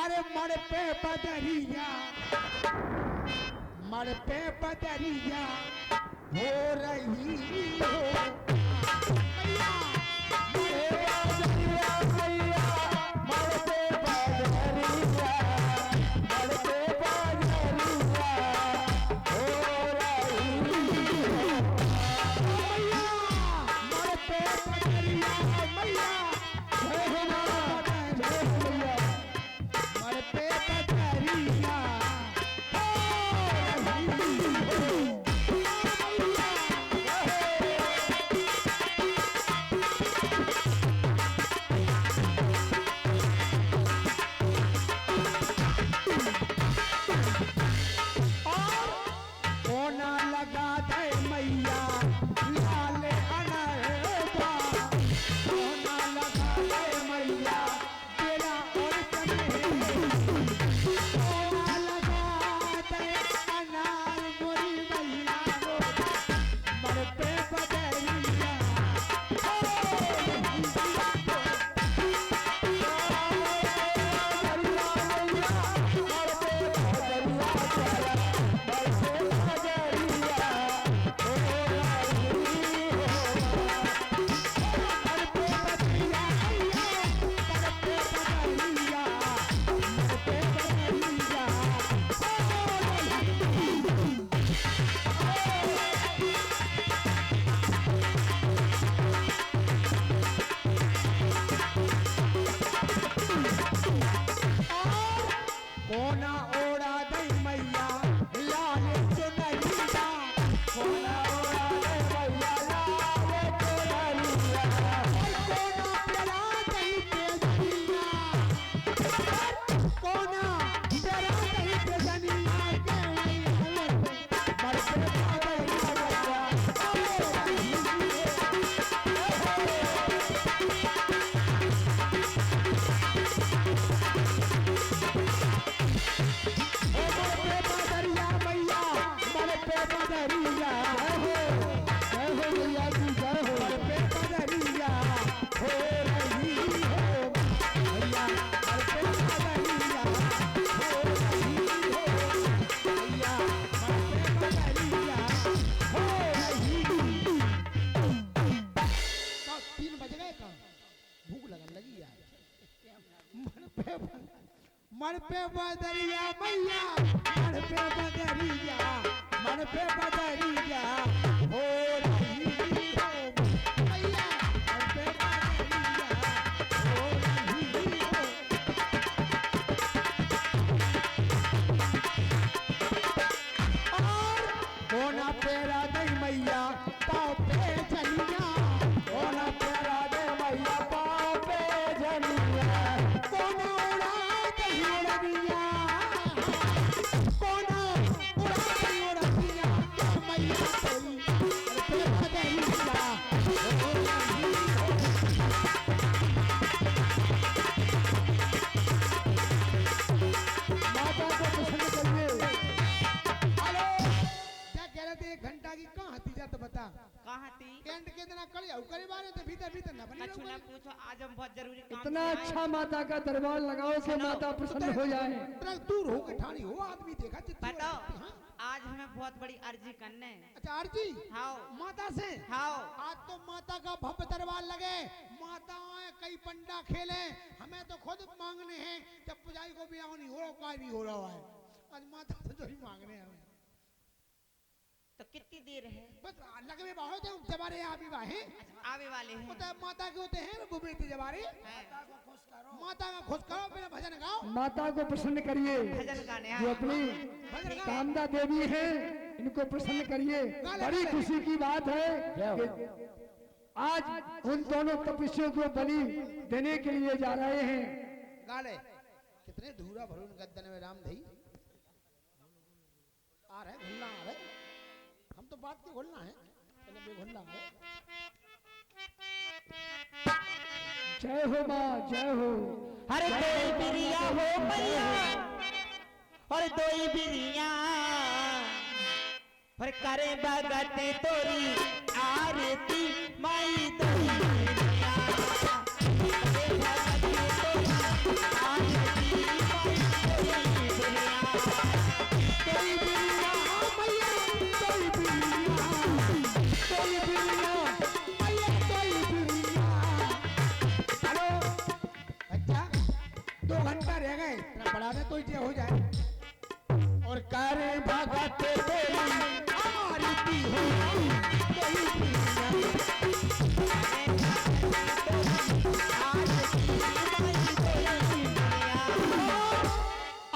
अरे मड़ पे बदरिया, मड़ पे बदरिया हो रही हो मैया, मड़ पे बदरिया मैया, मड़ पे बदरिया, मड़ पे बदरिया हो रही हो मैया, मड़ पे बदरिया मैया, जय हो माँ, जय हो मैया, मड़ पे बदरिया हो रही हो। कोना लगा दे मैया लाल अनरबा, कोना लगा दे मैया तेरा और चने, कोना लगा दे अनार मोरी मैया रो, मर पे बदरिया कोना ओढ़ा दई मैया लाल चुनरिया, कोना ओढ़ा दई मैया लाल चुनरिया, कोना पेरा दई पेजनिया, कोना पेरा दई पेजनिया के मर पे बदरिया बदरिया मैया, मर पे बदरिया हो, जय हो मैया की जय हो। मर पे बदरिया हो रही हो मैया, मर पे बदरिया हो रही हो मैया, मर पे बदरिया हो रही। कब 3 बज गए? कब भूख लगन लगी यार। मर पे बदरिया मैया, मर पे बदरिया, मर पे बदरिया हो रही हो मैया, मर पे बदरिया हो रही हो। और कोना पेरा दई मैया पाँव पे जनिया, कोना पेरा दई मैया पाँव पे जनिया, कोना उड़ा दई उड़निया, कोना उड़ा दई उड़निया मैया तेरी, मर पे बदरिया हो रही हो। माता को प्रसन्न करिए। हेलो, क्या कह रहे थे? 1 घंटा की कहाँ हतीजा जा तो बता कहाँ थी? टेंट के दिन कड़ी आउ करे बारे तो भीतर भीतर ना बनी कछु ना पूछो, आज हम बहुत जरूरी काम इतना से आए। अच्छा माता का दरबार लगाओ कि माता प्रसन्न हो जाए। इतना दूर हो के ठाणी हो आदमी देखा चित्ती बताओ, हाँ? आज हमें बहुत बड़ी अर्जी करने है। अच्छा आरती हाँ माता से हाँ आज तो माता का भव्य दरबार लगे, माता कई पंडा खेले, हमें तो खुद मांगने हैं जब पुजारी को भी नहीं हो रहा काय नहीं हो रहा है, आज माता से तो ही मांगने हैं हमें। तो कितनी देर है? बस लगवे बहुत है जबारे आवी बाहे आवे वाले हैं। होता है माता के होते हैं बुबेती जबारे, हैं। माता का खुश करो पहले भजन गाओ। माता को प्रसन्न करिए। भजन गाने जो आए। अपनी कामदा देवी है इनको प्रसन्न करिए। बड़ी खुशी की बात है कि आज उन दोनों तपस्वियों को बलि देने के लिए जा रहे हैं। गाले कितने धूरा भरून गद्दन में राम धई आ रहे घुलना आ रहे, हम तो बात के घुलना है पहले बेघुलना आ रहे। जय हो माँ जय हो। हरे कोई बिरिया हो मैया, और दोई बिरिया पर करे भगत तोरी आरती माई दोई बिरिया, करे भगत तोरी आरती माई दोई बिरिया। कोई बिरिया मैया कोई बिरिया, कोई बिरिया मैया कोई बिरिया। हेलो अच्छा 2 घंटा रह गए, इतना बढ़ा दे तो ये हो जाए। और करे भगत तेरी आरती हो कोई बिरिया।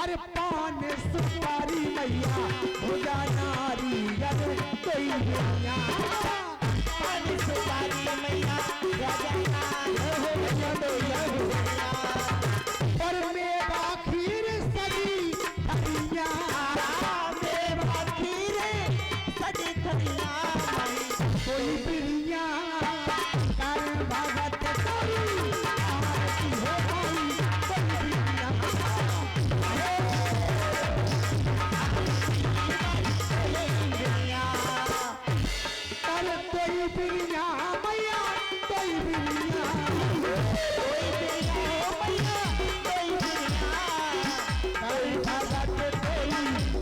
अरे पान सुपारी मैया भुजा नारी अरे कोई बिरिया। पान सुपारी मैया राजा और मेवा खीर सजी हरिया कोई बिरिया कर भगत कोई आरती हो कोई बिरिया। अरे कोई बिरिया मैया कोई बिरिया। कोई भगत कोई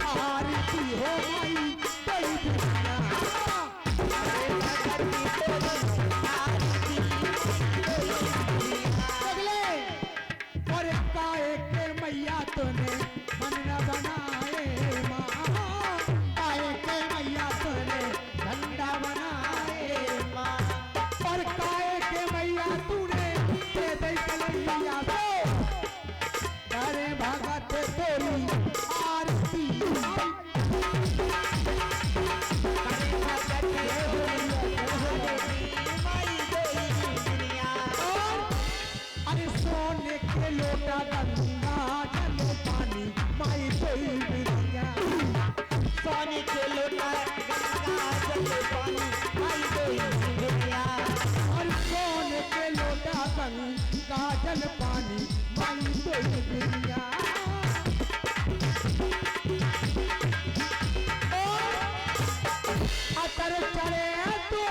आरती हो कोई बिरिया। अगले और काहे के मैया तूने मन न बनाए माँ, काहे के मैया तूने झंडा बनाए माँ, और काहे के मैया तूने दे दे कलैया को करे भगत तेरी आरती। अरे सोने के लोटा गंगा जल पानी माई कोई बिरिया। सोने के लोटा गंगा जल पानी माई दोई बिरिया। और सोने के लोटा गंगा जल पानी माई कोई बिरिया। अतर चले तो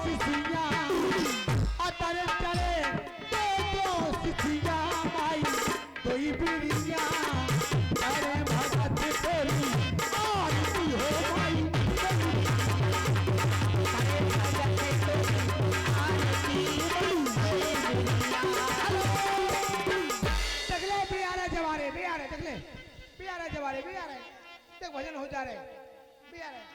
सिसिया, अतर चले तो सिसिया माई कोई बिरिया। अरे भगत तेरी आरती हो माई कोई तगले भी आ रहे जवारे भी आ रहे तगले भी आ रहे जवारे भी आ रहे देख भजन हो जा रहे भी आ रहे।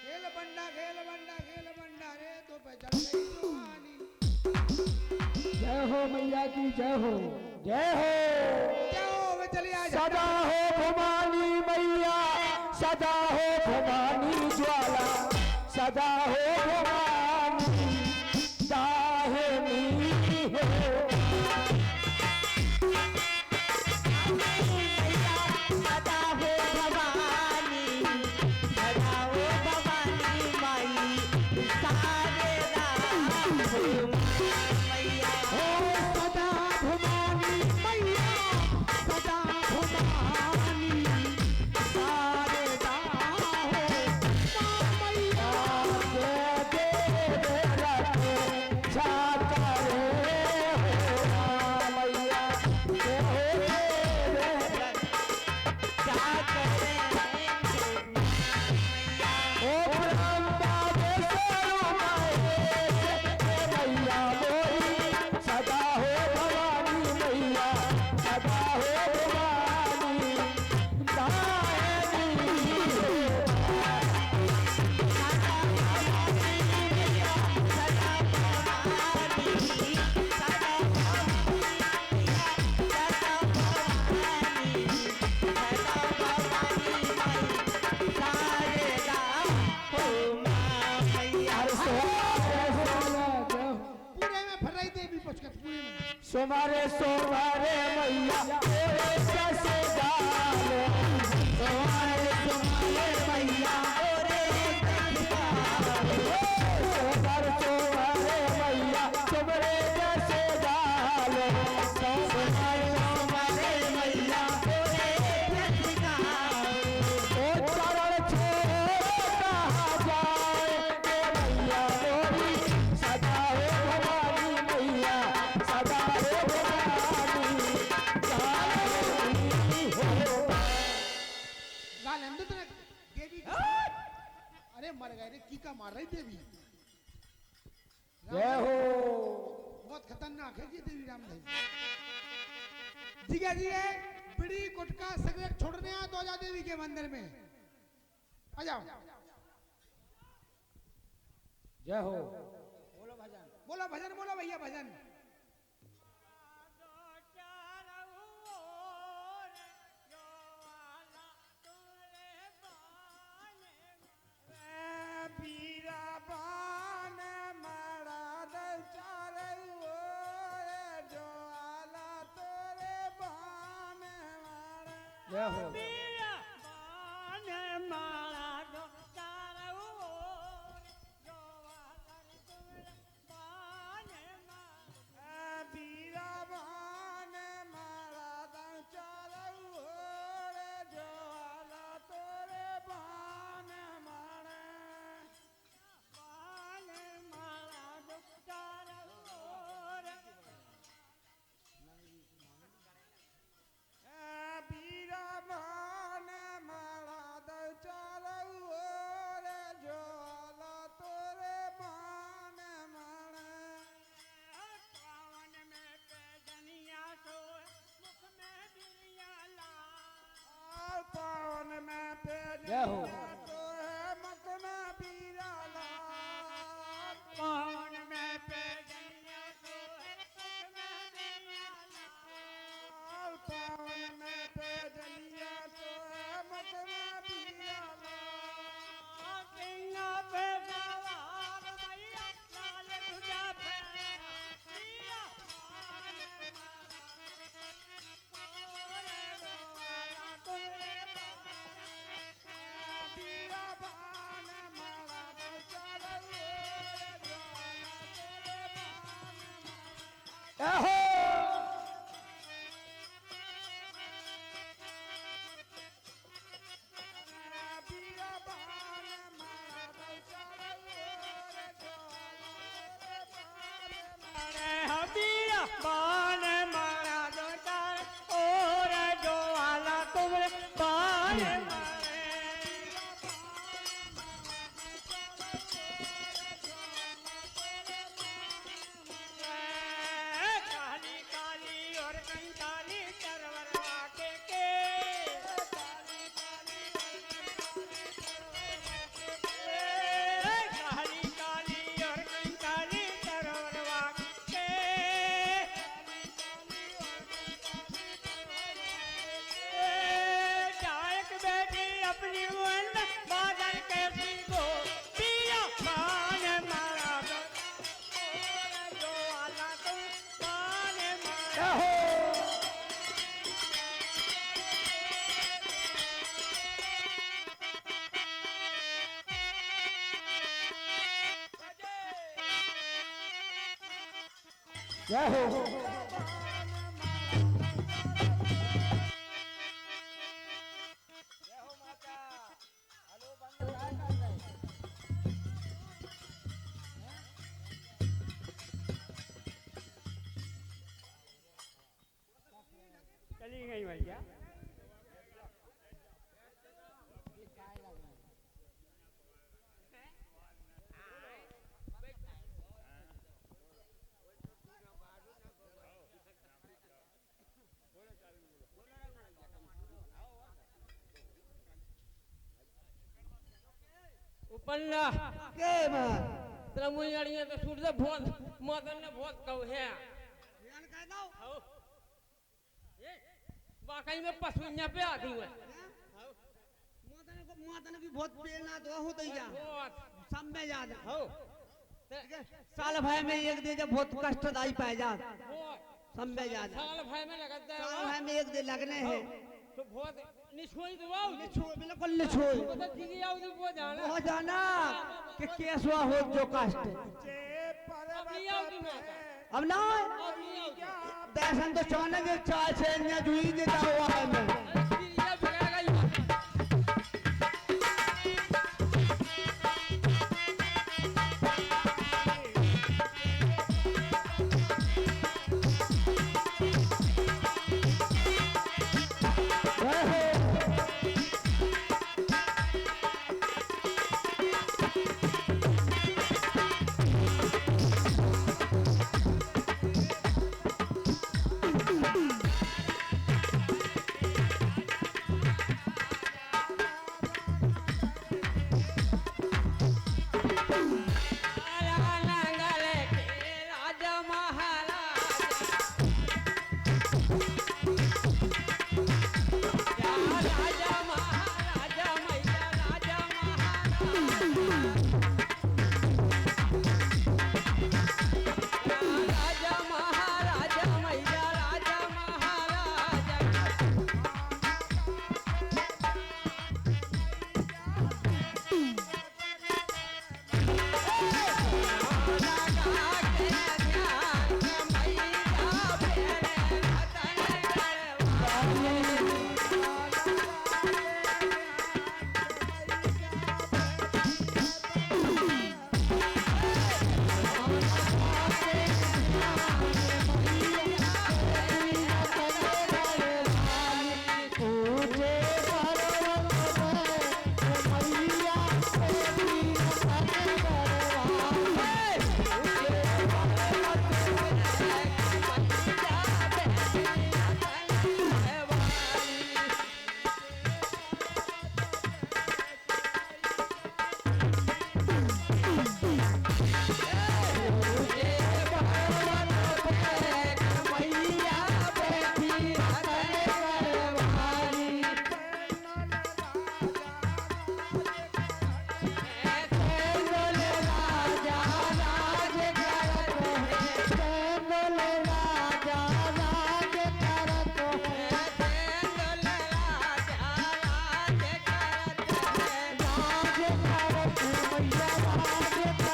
खेल बंडा रे तो पे चढ़ गई जवानी। जय हो मैया की जय हो। जय हो जाओ वे चली आ सदा हो भवानी मैया, सदा हो भवानी ज्वाला, सदा हो भवानी दाहिनी हो। सदा हो भवानी, सदा हो भवानी माई सारे राम मैया। हो सदा भवानी मैया, सदा भवानी सारे दा हो माँ मैया। सोमारे सोमारे मैया तेरे कैसे डालो सोमारे सोमारे मैया ओरे सोमारे सोमारे मैया तुमरे कैसे डालो सोमारे सोमारे मैया ओरे ओ चरण छोड़ कहाँ जाए के मैया मोरी सदा हो भवानी मैया सदा हो भवानी जानी हो गाल अंदर तक देवी की- अरे मर गए रे की का मार रही देवी जय हो बहुत खतरनाक है ये देवी रामदेव जी है बीड़ी गुटखा सिगरेट छोड़ने आ तो आजा देवी के मंदिर में आ जाओ जय हो बोलो भजन बोलो भैया भजन जय हो जय हो जय हो जय हो चली गई भैया उपन्ना के बात तेरा मुनियाड़ियां तो सूट दे बहुत मदन ने बहुत कहो है ध्यान कह दो ये वाकई में पशुइयां पे आती है माता ने भी बहुत प्रेरणा तो हो तैया बहुत सब में याद हो साल भर में एक दिन जब बहुत कष्टदायी पाए जात बहुत संबे ज्यादा साल भर में लगता है साल भर में एक दिन लगने हैं तो बहुत निछोई तो वाओ बिल्कुल निछोई वो तो ठीक है उधर वो जाना हो जाना कि केसवा हो जो कष्ट अब नहीं आओगी माता अब ना अब नहीं आओगी दर्शन तो चाणक चाल से ने जुई देता हुआ है मैं ये बिगड़ेगा ही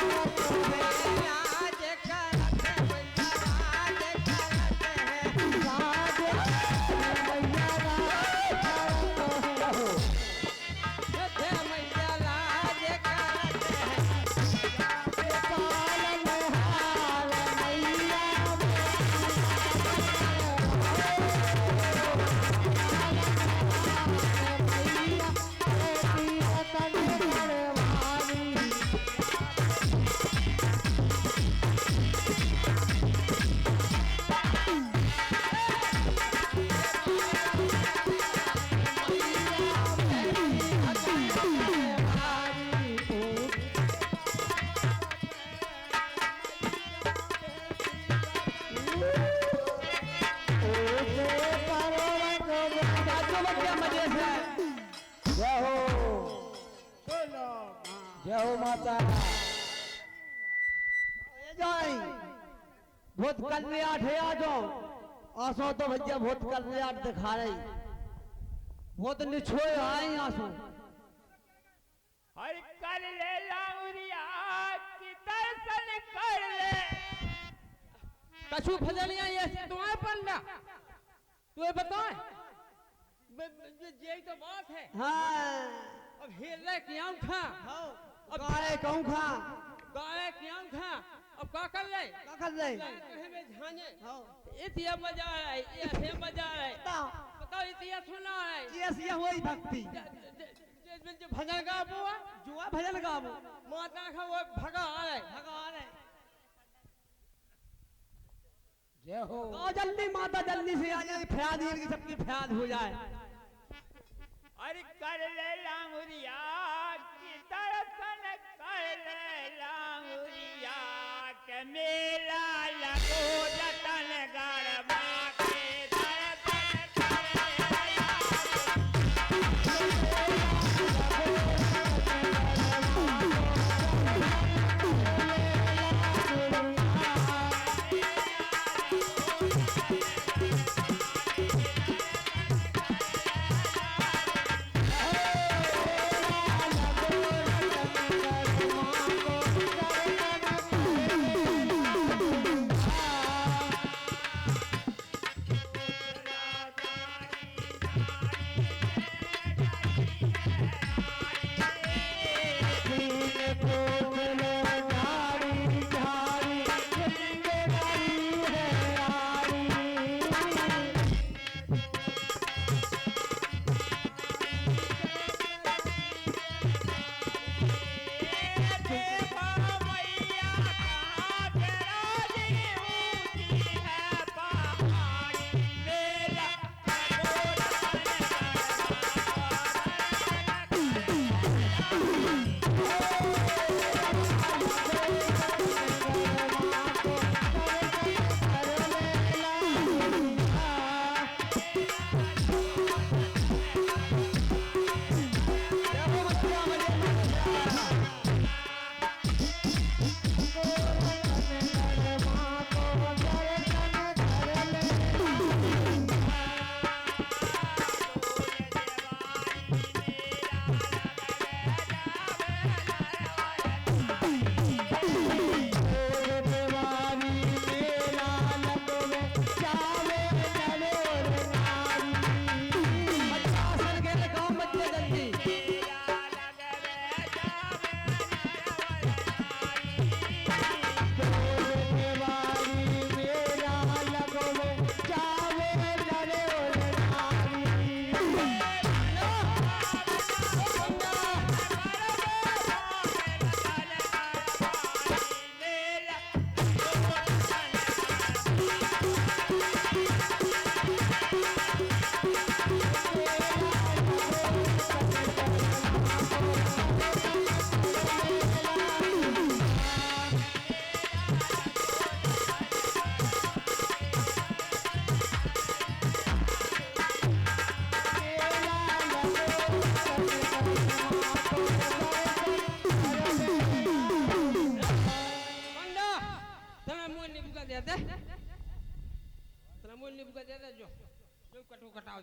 माता जय हो माता जाई बहुत कल्याण है आ जाओ आसो तो भैया बहुत कल्याण दिखा रही बहुत निछोए आई आसो हर कर ले लाउरिया की दर्शन कर ले कछु भजनिया ये तुम्हारे पन्ना तुम्हें बताए यही तो बात है। हाँ अब हेले क्यों खा अब गाय कहूँ खा गाय क्यों खा अब का कर ले का कर ले हमें झाने इतिया मजा है ये मजा है बताओ इतिया सुना है ये वही भक्ति जो भजन गाबो जुआ भजन गाबो माता का वो भगा है जय हो जल्दी माता जल्दी से आ जाए फयाद की सबकी फयाद हो जाए अरे कर ले लांगुरिया की दर्शन कर ले लांगुरिया के मेला लगो जतन गरबा के दर्शन कर ले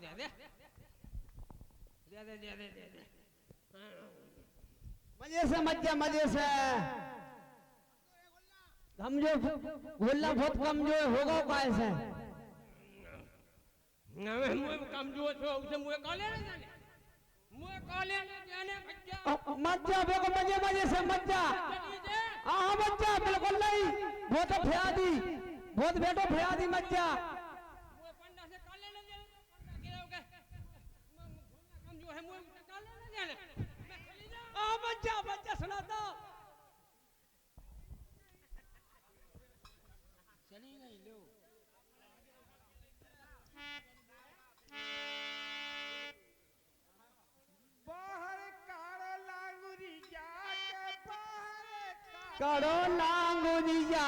दे दे दे दे दे दे दे मजे से मत जा, मजे से। हम जो बोलना बहुत कमजोर होगा कैसे? मुझे कमजोर हो उसे मुझे काले नहीं जाने, मुझे काले नहीं जाने भैया। मत जा बेको, मजे मजे से मत जा। हाँ मत जा, बिल्कुल नहीं। बहुत फयादी, बहुत बेटो फयादी, मत जा। मुझे पंडा से काले नहीं जाने, पंडा गिरोगे कमजोर है, मुझे काले नहीं जाने। मैं चली जाऊँ। हाँ मत जा, सुना तो। चली गई लो। करो लांगुरिया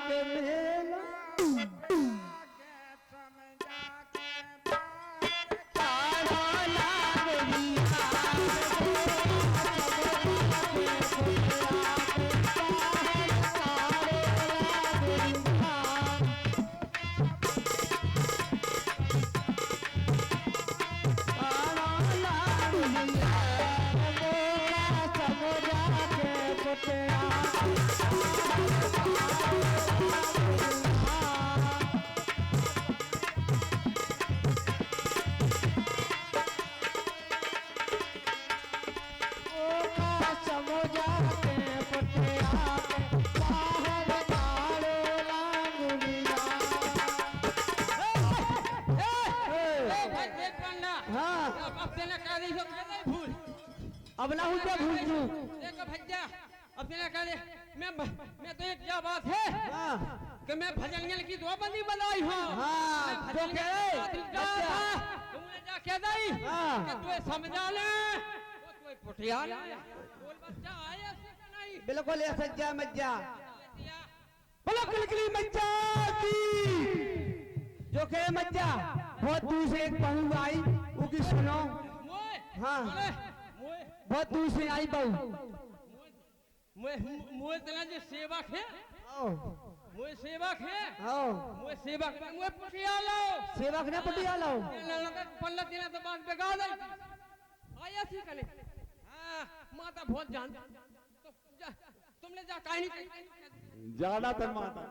के मेला, करो लांगुरिया अब ना हुआ भूल जू। देखो भैया अब तेरा कह दे मैं तो एक क्या बात है कि मैं भजनियल की दो बंदी बनाई हूँ। हाँ, मैं भजनियल तो कह का तुमने जा कह दई कि तू समझा ले तो तू पुटिया ले बोल बच्चा आया से कि नहीं। बिल्कुल ऐसा जा मत जा, दिया बोलो किलकिली मत जा जो कहे मत जा। बहुत दूर से एक बहू आई, वो की सुनो। मोए हाँ। बोले मोए बहुत दूर से आई बहू। मोए मोए तना जो सेवक है आओ मोए सेवक है आओ, मोए सेवक मोए पुटिया लो सेवक ने पटिया लो। पल्ला दिन तो बात बेगा दई आया थी कले। हाँ माता बहुत जान तो तुमने जा कहीं नहीं ज्यादा तर माता।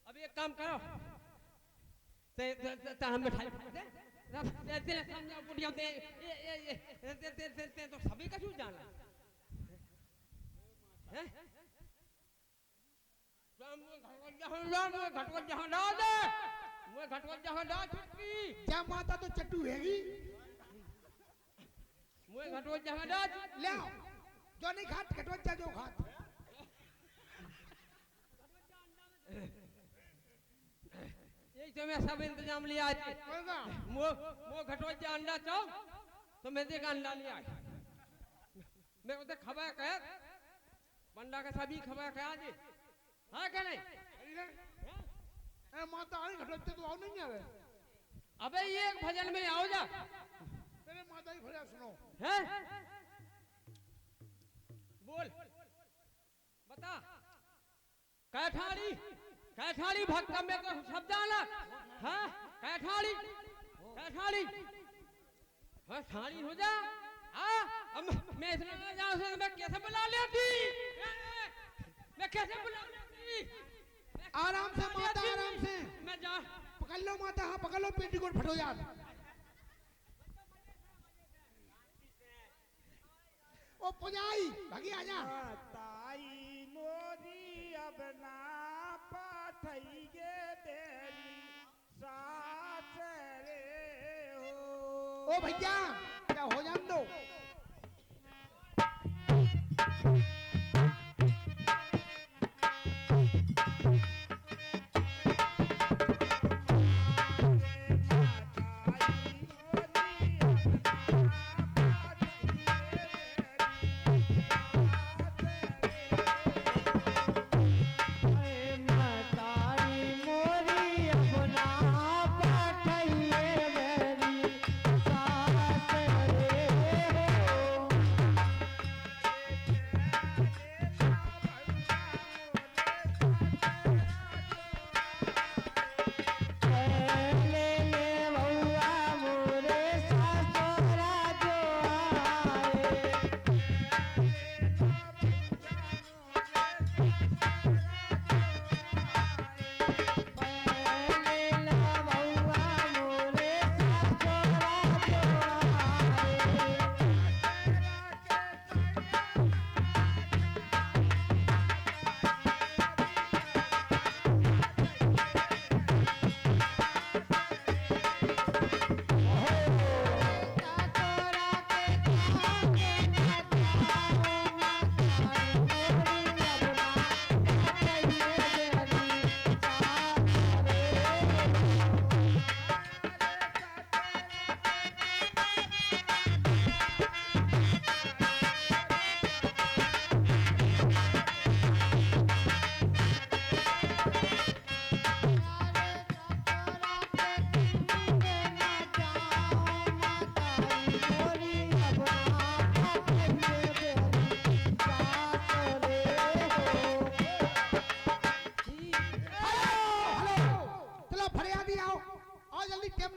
अब एक काम करो ते हम बैठाई ते समझा बुढ़िया ते तो सभी का क्यों जाना है? घटवत जहाँ डाल दे मुझे घटवत जहाँ डाल छुटकी क्या माता तो चट्टू हैगी। मुझे घटवत जहाँ डाल ले आओ, जो नहीं खात खटवत जा जो खात। यही तो मैं सब इंतजाम लिया आज वो घटवत जा अंडा चाहो तो मैं देख अंडा लिया मैं उसे खबर कह पंडा का सभी खबर कह आज हाँ क्या नहीं ए माता आई खटवत तो आओ नहीं आवे। अबे ये एक भजन में आओ जा तेरे माता ही भजन सुनो। हैं बोल बता कैठाड़ी भक्त में तो सब जाना हाँ कैठाड़ी हाँ ठाड़ी हो जा हाँ अब मैं इतना ना जाऊँ से मैं कैसे बुला लेती मैं कैसे बुला लेती आराम से माता, आराम से मैं जा पकड़ लो माता। हाँ पकड़ लो, पेटीकोट फटो यार। ओ पुजाई भागी आजा। ताई मोरी अब ना पाठइगे तेरी सास रे हो। ओ भैया क्या हो जान दो।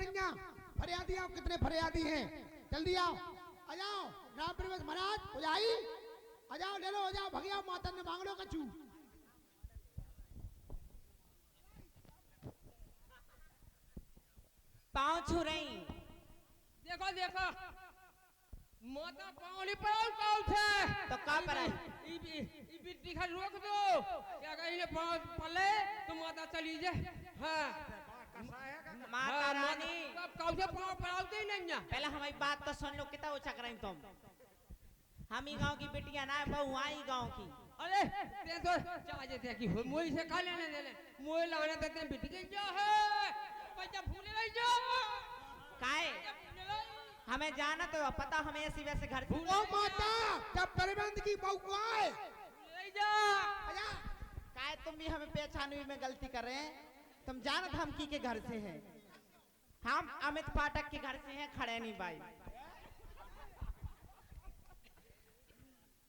कन्या फरियादी आओ, कितने फरियादी हैं, जल्दी आओ, आ जाओ। राम प्रवेश महाराज हो जाई, आ जाओ, ले लो, हो जाओ, भगिया माता ने मांग लो कछु। पाँव छू रही। देखो देखो माता पाँव नहीं पड़ाओ पाँव से तो का पर आई? ई बिट्टी का रोक दो, क्या कहीं पाँव पले तो माता चली जाए। हाँ माता रानी कब कब से पाँव पड़ाओते ही नहीं ना। पहले हमारी बात तो सुन लो, कितना उछक रही तुम। हम ही गांव की बिटिया ना, बहू आई गांव की। अरे ते तो चाहे थे कि मोई से खा लेने दे ले, मोई लाने देते हैं बिट्टी के जा है बच्चा भूले नहीं जा काहे हमें जाना तो पता, हमें ऐसी वैसे घर से ओ माता, जब प्रबंध की बहू आए नहीं जा। आजा। काहे तुम भी हमें पहचानवी में गलती कर रहे हैं। तुम जानत हम की के घर से हैं, हम अमित पाठक के घर से हैं, खड़े नहीं बाई।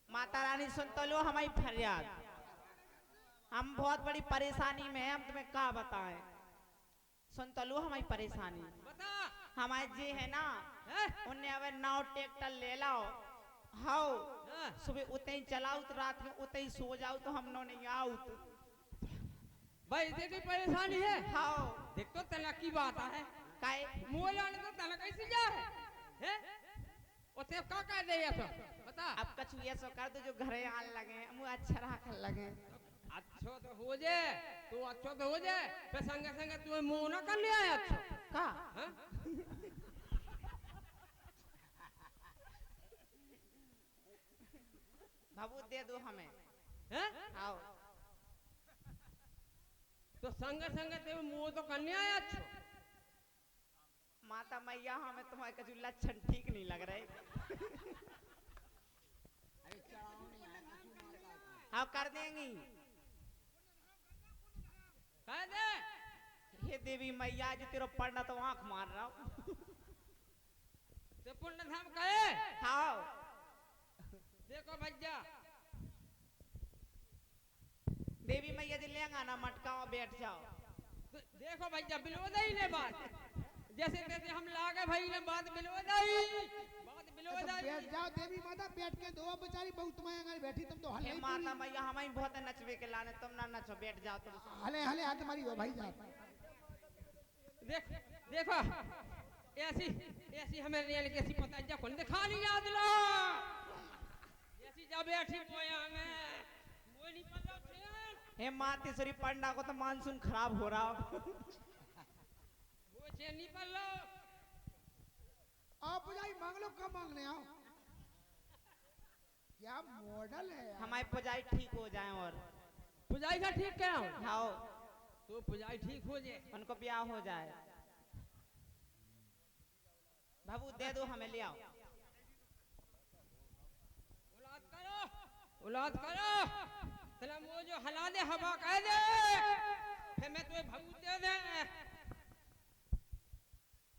माता रानी सुन तो लो हमारी फरियाद, हम बहुत बड़ी परेशानी में हैं, हम तुम्हें क्या बताएं। सुन तो लो हमारी परेशानी। बता हमारे जी है ना, हैं? उन्हें अब नाव ट्रैक्टर ले लाओ, हाओ हाँ। सुबह उते ही चलाओ तो रात में उते ही सो जाओ, तो हम नहीं आओ तो भाई तेरी परेशानी है। हाओ देख तो तलाक की बात है, काहे मोई लाने तो तलाक कैसे जा है? उसे का कह दे ये सब बता। अब कछु ये सो कर दो जो घरे आने लगे, मुँह अच्छा रखने लगे। अच्छो तो हो जाए, तू अच्छो तो हो जाए, फिर संगे संगे तू मुंह ना करने आया अच्छो का हाँ? बाबू दे दो हमें, हैं? आओ तो संगे संगे तू मुंह तो करने आया अच्छो। माता मैया हमें तुम्हारे कछु लक्षण ठीक नहीं लग रहे। हाँ कर देंगी। कह दे हे देवी मैया जो तेरा पढ़ना तो आंख मार रहा हूँ। तो पुण्य धाम कहे हाँ देखो भैया, देवी मैया जी लेंगा ना मटकाओ, बैठ जाओ। तो देखो भैया बिलोदा ही ने बात, जैसे तैसे हम लागे भाई ने बात बिलोदा ही, बात बिलोदा ही। बैठ जाओ देवी माता, बैठ के दो बेचारी बहू तुम्हारे आगे बैठी, तुम तो हले हे माता मैया हमें बहुत नचवे के लाने, तुम ना नचो, बैठ जाओ तुम। हले हले हाथ मारी हो भाई जात। देख देखो ऐसी ऐसी हमें रियल कैसी पता जा कौन दिखा नहीं याद लो, ऐसी जा बैठी पोया में वो नहीं पता थे। हे मातेश्वरी पंडा को तो मानसून खराब हो रहा। वो चेन नहीं पड़ लो। आप बुझाई मांग लो, कब मांगने आओ, क्या मॉडल है यार। हमारी पुजाई ठीक हो जाए और पुजाई का ठीक क्या हो, हाँ तो पुजाई ठीक हो जाए, उनको ब्याह हो जाए। बाबू दे दो हमें, ले आओ। औलाद करो औलाद करो, तेरा वो जो हला दे हवा कह दे, फिर मैं तुम्हें भगू दे दे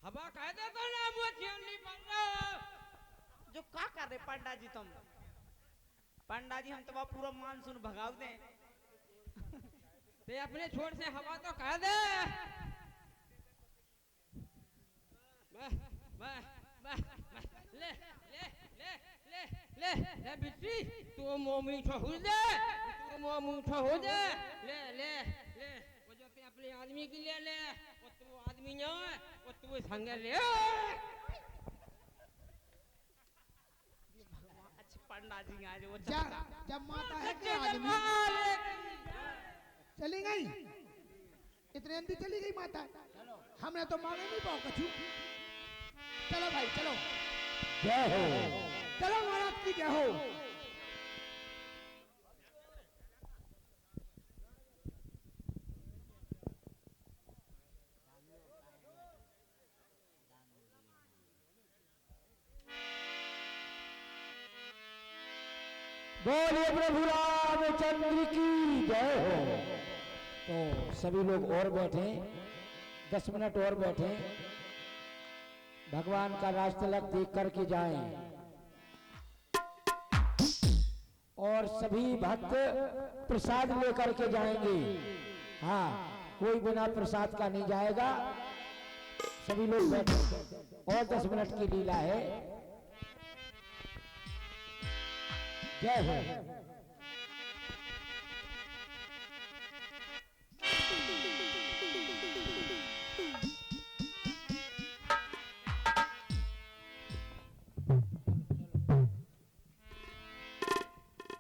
हवा कह दे तो ना वो चैन नहीं पड़ रहा। जो क्या कर रहे पंडा जी तुम? पंडा जी हम तो पूरा मानसून भगाव दे। ते अपने छोर से हवा तो कह दे। ले ले ले ले ले ले बिट्टी, तू मुंह मीठा हो जा, तू मुंह मीठा हो जा, ले ले ले वो जो ते अपने आदमी की ले ले, वो तू आदमी ना वो तू संग ले। अच्छा पंडा जी आज वो जब माता है कि आदमी चली गई, इतने अंदर चली गई माता, हमने तो मांगे नहीं पाओ कछु। चलो भाई चलो, जय हो। चलो महाराज की जय हो। बोलिए प्रभु रामचंद्र की जय हो। तो सभी लोग और बैठे, 10 मिनट और बैठे, भगवान का राजतिलक देख करके जाएं। और सभी भक्त प्रसाद लेकर के जाएंगे। हाँ, कोई बिना प्रसाद का नहीं जाएगा। सभी लोग बैठो और 10 मिनट की लीला है। जय हो।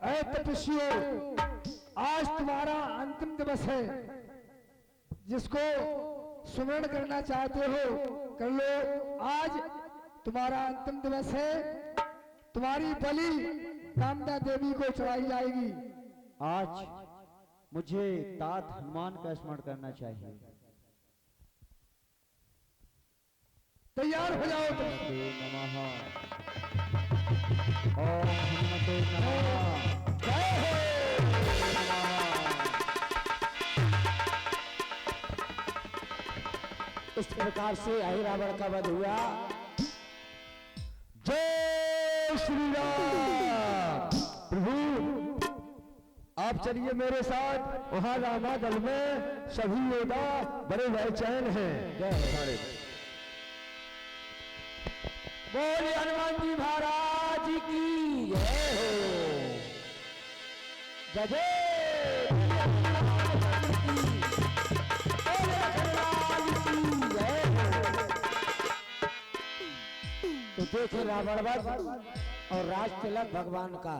ऐ तपस्वियों, आज तुम्हारा अंतिम दिवस है। जिसको सुमरण करना चाहते हो कर लो। आज तुम्हारा अंतिम दिवस है। तुम्हारी बलि कामदा देवी को चढ़ाई जाएगी। आज मुझे तात हनुमान का स्मरण करना चाहिए। तैयार हो जाओ। नमः ओम हनुमते नमः। जय हो। इस प्रकार से अहिरावण का वध हुआ। जय श्री राम। प्रभु आप चलिए मेरे साथ। वहां रामा दल में सभी योद्धा बड़े बेचैन हैं। जय बोलिए हनुमान जी महाराज की जय हो। जय जय हनुमान की, बोले हनुमान की जय हो। तो देखे रावण वध और राज तिलक भगवान का।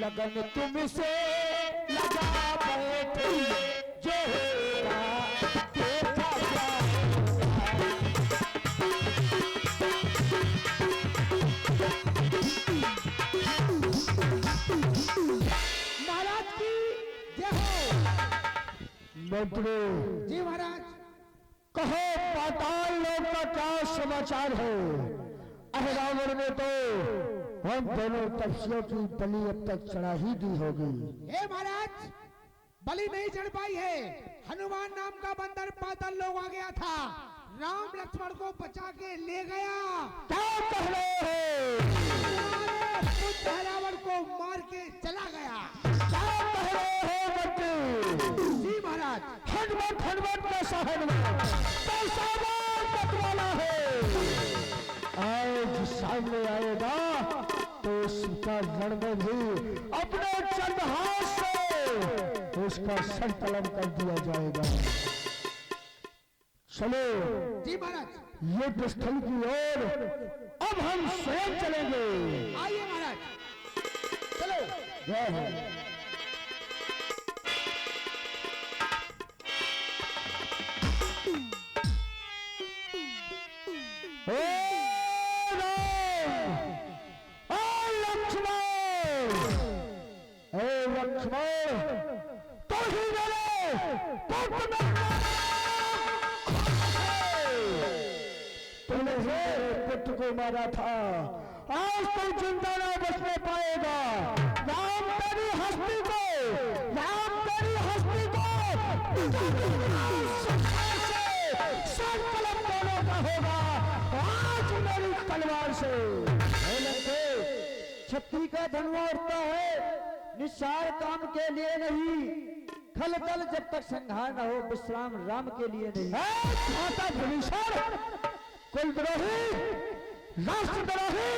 लगन तुमसे लगा बैठे जो होगा देखा महाराज की जय हो। मंत्री जी महाराज। कहो पाताल लोक का क्या समाचार है? अहिरावण ने तो हम दोनों तपस्वियों की बलि अब तक चढ़ा ही दी होगी। हे महाराज, बलि नहीं चढ़ पाई है। हनुमान नाम का बंदर पाताल लोक आ गया था, राम लक्ष्मण को बचा के ले गया। क्या कह रहे हो? रावण को मार के चला गया। क्या कह रहे हो मंत्री? जी महाराज। हनुमान हनुमान कैसा हनुमान? कैसा वाला है? आज सामने आएगा तो उसका रण में भी अपने चंद हाथ से उसका सर कलम कर दिया जाएगा। चलो जी महाराज। युद्ध स्थल की ओर अब हम स्वयं चलेंगे। आइए महाराज, चलो। जय हो। को मारा था, आज तुम जिंदा ना बचने पाएगा। राम तेरी हस्ती को, राम तेरी हस्ती को संकल्प दोनों का होगा आज मेरी तलवार से। छत्री का धनुआ उठता है निस्सार काम के लिए नहीं, खल खल जब तक संहार न हो विश्राम राम के लिए नहीं। खाता भूषण कुलद्रोही राष्ट्रद्रोही